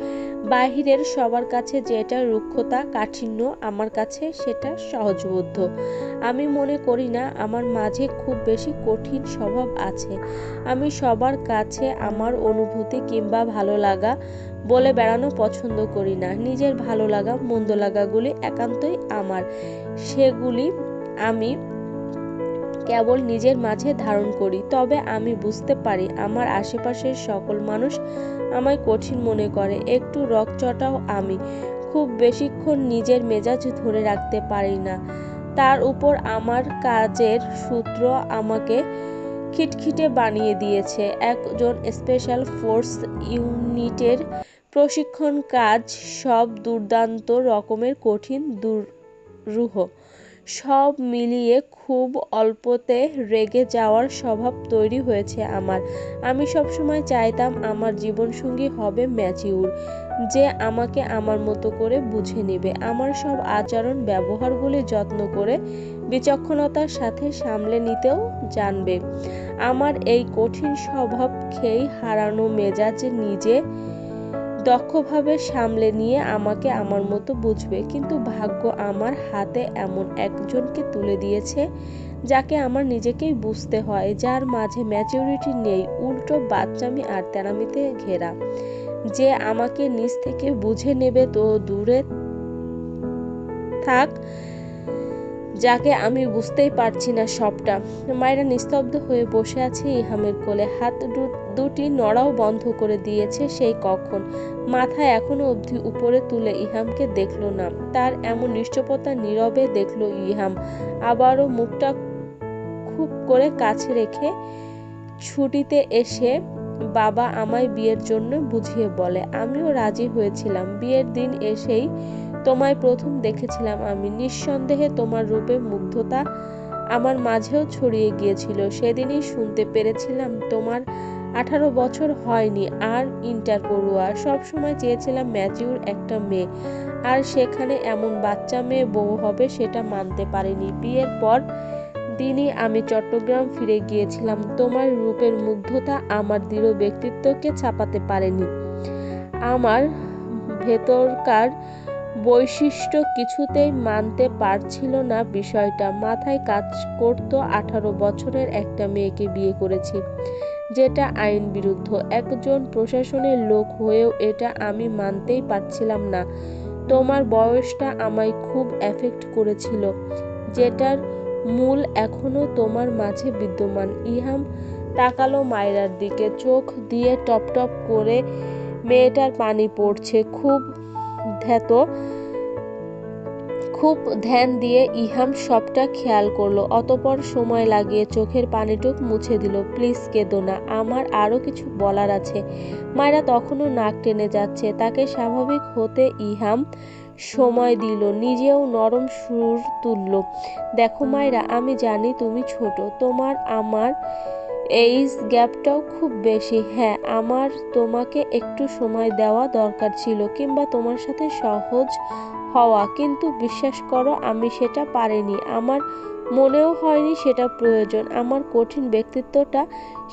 বাহিরের সবার কাছে যেটা রুক্ষতা কাঠিন্য, আমার কাছে সেটা সহজবোধ্য। আমি মনে করি না আমার মাঝে খুব বেশি কঠিন স্বভাব আছে। আমি সবার কাছে আমার অনুভূতি কিংবা ভালো লাগা বলে বেড়ানো পছন্দ করি না। নিজের ভালো লাগা মন্দ লাগাগুলি একান্তই আমার। সেগুলি আমি কেবল নিজের মাঝে ধারণ করি। তবে আমি বুঝতে পারি আমার আশেপাশের সকল মানুষ আমায় কঠিন মনে করে। একটু রগচটাও আমি। খুব বেশিক্ষণ নিজের মেজাজ ধরে রাখতে পারি না। তার উপর আমার কাজের সূত্র আমাকে খিটখিটে বানিয়ে দিয়েছে। একজন স্পেশাল ফোর্স ইউনিটের প্রশিক্ষণ কাজ সব দুর্দান্ত রকমের কঠিন দুরূহ। সব মিলিয়ে খুব অল্পতে রেগে যাওয়ার স্বভাব তৈরি হয়েছে আমার। আমি সবসময় চাইতাম আমার জীবনসঙ্গী হবে ম্যাচিউর, যে আমাকে আমার মতো করে বুঝে নেবে, আমার সব আচরণ ব্যবহারগুলি যত্ন করে বিচক্ষণতার সাথে সামলে নিতেও জানবে। আমার এই কঠিন স্বভাব খেই হারানো মেজাজ নিজে দক্ষভাবে সামলে নিয়ে আমাকে আমার মতো বুঝবে। কিন্তু ভাগ্য আমার হাতে এমন একজনকে তুলে দিয়েছে যাকে আমার নিজেকেই বুঝতে হয়, যার মাঝে ম্যাচুরিটি নেই, উল্টো বাচ্চামি আর তেড়ামিতে ঘেরা। যে আমাকে নিজ থেকে বুঝে নেবে তো দূরে থাক, যাকে আমি বুঝতেই পারছি না সবটা। মায়েরা নিস্তব্ধ হয়ে বসে আছে ইহামের কোলে। হাত দুটি নড়াও বন্ধ করে দিয়েছে সেই কখন। মাথা এখনো অবধি উপরে তুলে ইহামকে দেখল না। তার এমন নিশ্চুপতা নীরবে দেখল ইহাম। আবারও মুখটা খুব করে কাছে রেখে ছুটিতে এসে বাবা আমায় বিয়ের জন্য বুঝিয়ে বলে। আমিও রাজি হয়েছিলাম। বিয়ের দিন এসেই তোমায় প্রথম দেখেছিলাম আমি। নিঃসন্দেহে তোমার রূপে মুগ্ধতা আমার মাঝেও ছড়িয়ে গিয়েছিল। সেদিনই শুনতে পেরেছিলাম তোমার 18 বছর হয়নি আর ইন্টার পড়ুয়া। সবসময় চেয়েছিলাম ম্যাচিউর একটা মেয়ে, আর সেখানে এমন বাচ্চা মেয়ে বউ হবে সেটা মানতে পারিনি। বিয়ের পর দিনই আমি চট্টগ্রাম ফিরে গিয়েছিলাম। তোমার রূপের মুগ্ধতা আমার দৃঢ় ব্যক্তিত্বকে ছাপাতে পারেনি। আমার ভেতরকার বৈশিষ্ট্য কিছুতেই মানতে পারছিল না বিষয়টা। মাথায় কাজ করত 18 বছরের একটা মেয়েকে বিয়ে করেছি, যেটা আইন বিরুদ্ধ। একজন প্রশাসনের লোক হয়েও এটা আমি মানতেই পারছিলাম না। তোমার বয়সটা আমায় খুব এফেক্ট করেছিল, যেটার মূল এখনো তোমার মাঝে বিদ্যমান। ইহাম তাকালো মায়রার দিকে। চোখ দিয়ে টপ টপ করে মেয়েটার পানি পড়ছে। খুব ধ্যান দিয়ে ইহাম সবটা খেয়াল করলো। অতঃপর সময় লাগিয়ে চোখের পানিটুক মুছে দিল। প্লিজ কেঁদো না, আমার আরো কিছু বলার আছে। মায়েরা তখনও নাক টেনে যাচ্ছে। তাকে স্বাভাবিক হতে ইহাম সময় দিল, নিজেও নরম সুর তুলল। দেখো মায়েরা, আমি জানি তুমি ছোট, তোমার আমার এইজ গ্যাপটাও খুব বেশি। হ্যাঁ, আমার তোমাকে একটু সময় দেওয়া দরকার ছিল, কিংবা তোমার সাথে সহজ হওয়া, কিন্তু বিশ্বাস করো আমি সেটা পারিনি। আমার মনেও হয়নি সেটা প্রয়োজন। আমার কঠিন ব্যক্তিত্বটা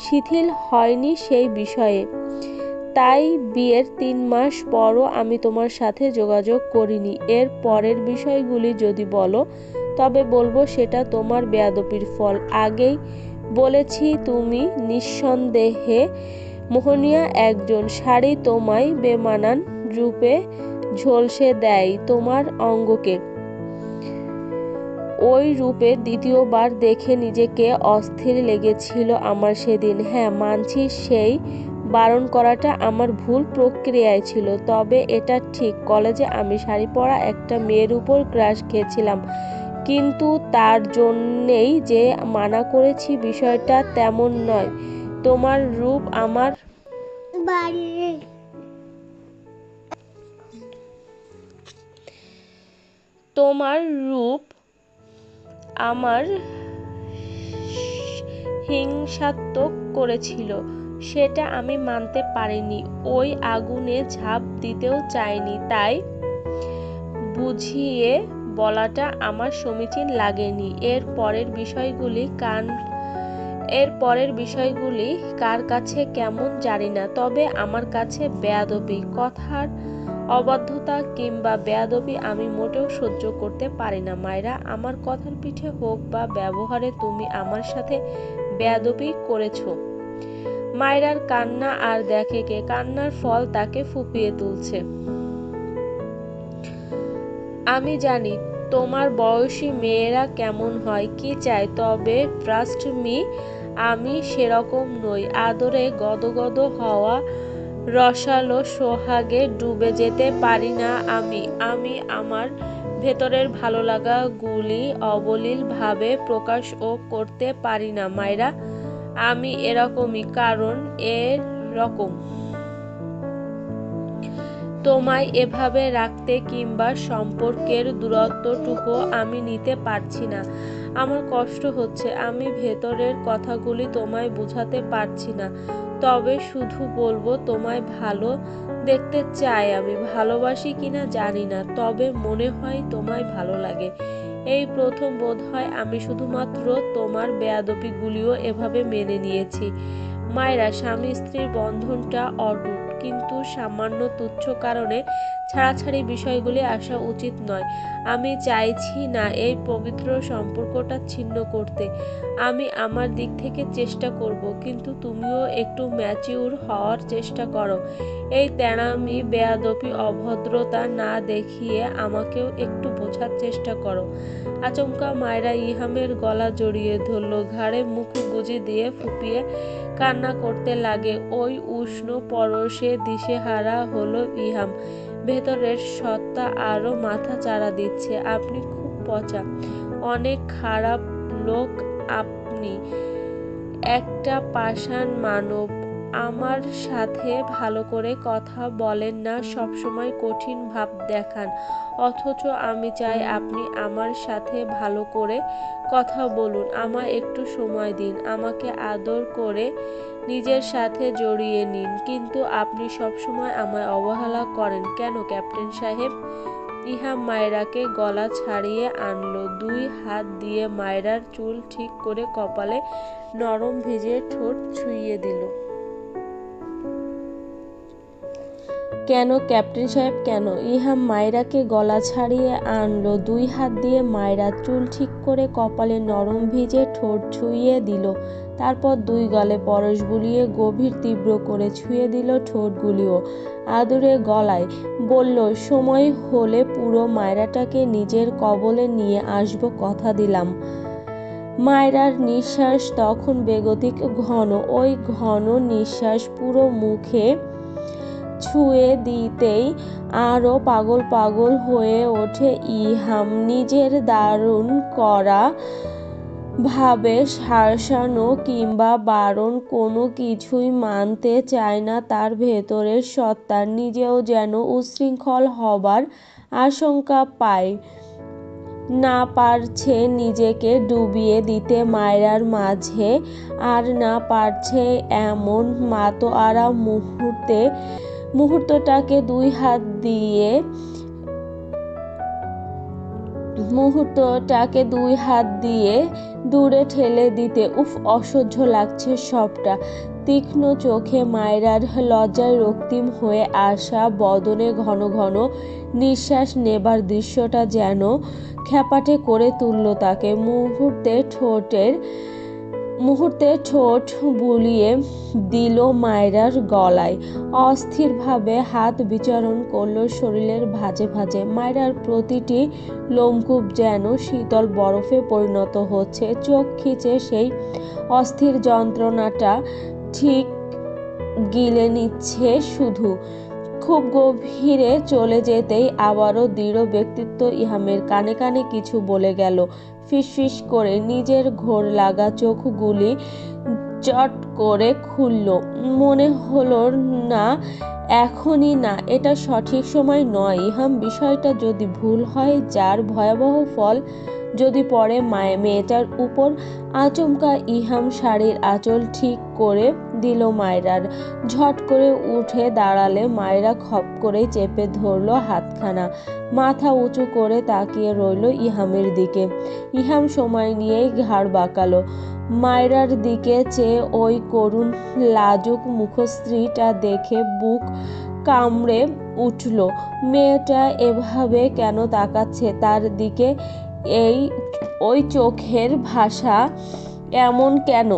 শিথিল হয়নি সেই বিষয়ে। তাই বিয়ের 3 মাস পরও আমি তোমার সাথে যোগাযোগ করিনি। এর পরের বিষয়গুলি যদি বলো, তবে বলবো সেটা তোমার বেয়াদবির ফল। আগেই বলেছি তুমি নিঃসন্দেহে মোহনীয় একজন। শাড়ি তোমায় বেমানান রূপে ঝলসে দেয় তোমার অঙ্গকে। ওই রূপে দ্বিতীয়বার দেখে নিজেকে অস্থির লেগেছিল আমার সেদিন। হ্যাঁ মানছি, সেই বারণ করাটা আমার ভুল প্রক্রিয়ায় ছিল। তবে এটা ঠিক, কলেজে আমি শাড়ি পরা একটা মেয়ের উপর ক্রাশ খেয়েছিলাম, কিন্তু তার জন্যেই যে মানা করেছি বিষয়টা তেমন নয়। তোমার রূপ আমার হিংসাত্মক করেছিল, সেটা আমি মানতে পারিনি। ওই আগুনে ঝাঁপ দিতেও চাইনি, তাই বুঝিয়ে বলাটা আমার সমীচীন লাগেনি। এর পরের বিষয়গুলি কার কাছে কেমন জানি না, তবে আমার কাছে বেয়াদবি, কথার অবাধ্যতা কিংবা বেয়াদবি আমি মোটেও সহ্য করতে পারি না। মায়েরা, আমার কথার পিঠে হোক বা ব্যবহারে তুমি আমার সাথে বেয়াদবি করেছো। মায়েরার কান্না আর দেখে কে, কান্নার ফল তাকে ফুঁপিয়ে তুলছে। আমি জানি তোমার বয়সী মেয়েরা কেমন হয়, কি চায়, তবে ট্রাস্ট মি, আমি সেরকম নই। আদরে গদগদ হওয়া রসালো সোহাগে ডুবে যেতে পারি না আমি আমার ভেতরের ভালো লাগাগুলি অবলীল ভাবে প্রকাশও করতে পারি না। মায়েরা, আমি এরকমই, কারণ এরকম তোমায় এভাবে রাখতে কিংবা সম্পর্কের দূরত্বটুকু আমি নিতে পারছি না। আমার কষ্ট হচ্ছে, আমি ভেতরের কথাগুলি তোমায় বোঝাতে পারছি না। তবে শুধু বলবো, তোমায় ভালো দেখতে চাই আমি। ভালোবাসি কিনা জানি না, তবে মনে হয় তোমায় ভালো লাগে। এই প্রথম বোধহয় আমি শুধুমাত্র তোমার বেয়াদবিগুলিও এভাবে মেনে নিয়েছি। মায়েরা, স্বামী স্ত্রীর বন্ধনটা অটুট, কিন্তু সামান্য তুচ্ছ কারণে ছাড়াছাড়ি বিষয়গুলি আসা উচিত নয়। আমি চাইছি না এই পবিত্র সম্পর্কটা ছিন্ন করতে। আমি আমার দিক থেকে চেষ্টা করব, কিন্তু তুমিও একটু ম্যাচিউর হওয়ার চেষ্টা করো। এই তেড়ামি, বেয়াদবি, অভদ্রতা না দেখিয়ে আমাকেও একটু বোঝার চেষ্টা করো। আচমকা মায়েরা ইহামের গলা জড়িয়ে ধরল, ঘাড়ে মুখ গুজে দিয়ে ফুঁপিয়ে কান্না করতে লাগে। ওই উষ্ণ পরশে দিশেহারা হলো ইহাম। ভেতরের সত্তা আরো মাথা চাড়া দিচ্ছে। আপনি খুব পচা, অনেক খারাপ লোক আপনি, একটা পাষাণ মানব। আমার সাথে ভালো করে কথা বলেন না, সবসময় কঠিন ভাব দেখান। অথচ আমি চাই আপনি আমার সাথে ভালো করে কথা বলুন। আমায় একটু সময় দিন, আমাকে আদর করে নিজের সাথে জড়িয়ে নিন। কিন্তু আপনি সবসময় আমায় অবহেলা করেন কেন ক্যাপ্টেন সাহেব? ইহাম মায়েরাকে গলা ছাড়িয়ে আনলো। 2 হাত দিয়ে মায়েরার চুল ঠিক করে কপালে নরম ভিজে ঠোঁট ছুঁইয়ে দিল। কেন ক্যাপ্টেন সাহেব, কেন? ইহাম মায়েরাকে গলা ছাড়িয়ে আনলো। 2 হাত দিয়ে মায়েরার চুল ঠিক করে কপালে নরম ভিজে ঠোঁট ছুঁইয়ে দিল। তারপর 2 গালে পরশ বুলিয়ে গভীর তীব্র করে ছুঁয়ে দিল ঠোঁটগুলিও আদুরে গলায়। বলল, সময় হলে পুরো মায়েরাটাকে নিজের কবলে নিয়ে আসবো, কথা দিলাম। মায়েরার নিঃশ্বাস তখন বেগতিক ঘন। ওই ঘন নিঃশ্বাস পুরো মুখে ছুঁয়ে দিতেই আরও পাগল পাগল হয়ে ওঠে ইহাম। নিজের দারুণ করা ভাবে শাসানো কিংবা বারণ কোনো কিছুই মানতে চায় না তার ভেতরের সত্তা। নিজেও যেন উচ্ছৃঙ্খল হবার আশঙ্কা পায়। না পারছে নিজেকে ডুবিয়ে দিতে মায়রার মাঝে, আর না পারছে এমন মাতোয়ারা মুহূর্তটাকে দুই হাত দিয়ে দূরে ঠেলে দিতে। উফ, অসহ্য লাগছে সবটা। তীক্ষ্ণ চোখে মায়রার লজ্জায় রক্তিম হয়ে আসা বদনে ঘন ঘন নিঃশ্বাস নেবার দৃশ্যটা যেন খ্যাপাটে করে তুলল তাকে। মুহূর্তে ঠোঁট বুলিয়ে দিল মায়রার গলায়। অস্থিরভাবে হাত বিচরণ করল শরীরের ভাঁজে ভাঁজে। মায়রার প্রতিটি লোমকূপ যেন শীতল বরফে পরিণত হচ্ছে। চোখ খিচে সেই অস্থির যন্ত্রণাটা ঠিক গিলে নিচ্ছে শুধু। খুব গভীরে চলে যেতেই আবারও দৃঢ় ব্যক্তিত্ব ইহামের কানে কানে কিছু বলে গেল ফিসফিস করে। নিজের ঘোর লাগা চোখগুলি চট করে খুলল। মনে হলো না, এখনই না, এটা সঠিক সময় নয়। ইহাম, বিষয়টা যদি ভুল হয়, যার ভয়াবহ ফল যদি পড়ে মেয়েটার উপর। আচমকা ইহাম শাড়ির আঁচল ঠিক করে দিল মায়রার। ঝট করে উঠে দাঁড়ালে মায়রা খপ করে চেপে ধরল হাতখানা। মাথা উঁচু করে তাকিয়ে রইল ইহামের দিকে। ইহাম সময় নিয়েই ঘাড় বাঁকালো। মায়রার দিকে চেয়ে ওই করুণ লাজুক মুখশ্রীটা দেখে বুক কামড়ে উঠল। মেয়েটা এভাবে কেন তাকাচ্ছে তার দিকে? ওই চোখের ভাষা এমন কেন?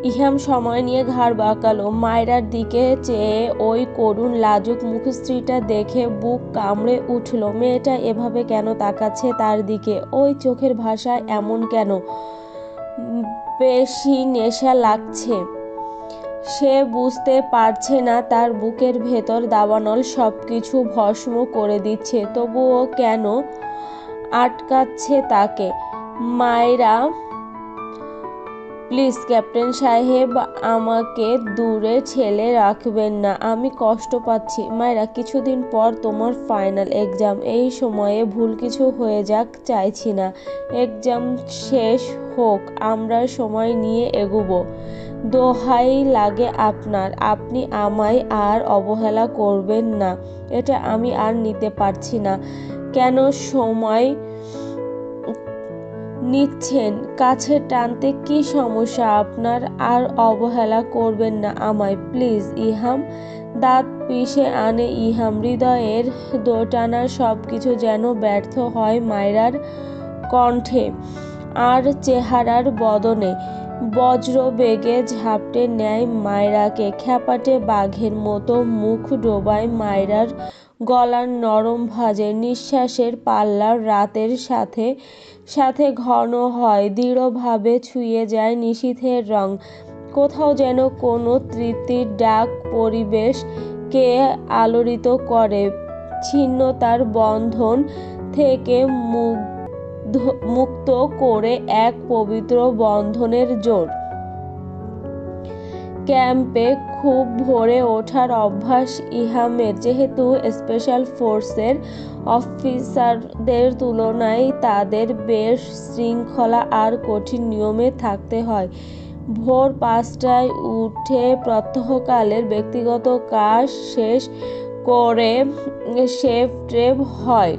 ইহাম সময় নিয়ে ঘাড় বাঁকালো। মায়রার দিকে চেয়ে ওই করুণ লাজুক মুখশ্রীটা দেখে বুক কামড়ে উঠল। মেয়েটা এভাবে কেন তাকাচ্ছে তার দিকে? ওই চোখের ভাষা এমন কেন? বেশি নেশা লাগছে? সে বুঝতে পারছে না তার বুকের ভেতর দাবানল সবকিছু ভস্ম করে দিচ্ছে, তবুও কেন আটকাচ্ছে তাকে? মায়রা, প্লিজ ক্যাপ্টেন সাহেব, আমাকে দূরে ঠেলে রাখবেন না, আমি কষ্ট পাচ্ছি। মায়রা, কিছুদিন পর তোমার ফাইনাল এক্সাম, এই সময়ে ভুল কিছু হয়ে যাক চাইছি না। এক্সাম শেষ হোক, আমরা সময় নিয়ে এগোবো। দোহাই লাগে আপনার, আপনি আমায় আর অবহেলা করবেন না। এটা আমি আর নিতে পারছি না। কেন সময় নিচ্ছেন? কাছে টানতে কি সমস্যা আপনার? আর অবহেলা করবেন না আমায়, প্লিজ। ইহাম দাঁত পিষে আনে ইহাম। হৃদয়ের দোটানার সবকিছু যেন ব্যর্থ হয় মায়রার কণ্ঠে আর চেহারার বদনে। বজ্রবেগে ঝাপটে নেয় মায়রাকে। খ্যাপাটে বাঘের মতো মুখ ডোবায় মায়রার গলার নরম ভাঁজে। নিঃশ্বাসের পাল্লা রাতের সাথে সাথে ঘন হয়, দৃঢ়ভাবে ছুঁয়ে যায় নিশীথের রং। কোথাও যেন কোনো তৃপ্তির ডাক পরিবেশকে আলোড়িত করে। ছিন্নতার বন্ধন থেকে মুক্ত করে এক পবিত্র বন্ধনের জোর। ক্যাম্পে খুব ভোরে ওঠার অভ্যাস ইহামের। যেহেতু স্পেশাল ফোর্সের অফিসারদের তুলনায় তাদের বেশ শৃঙ্খলা আর কঠিন নিয়মে থাকতে হয়। ভোর 5টায় উঠে প্রাতঃকালের ব্যক্তিগত কাজ শেষ করে শেভ টেভ হয়।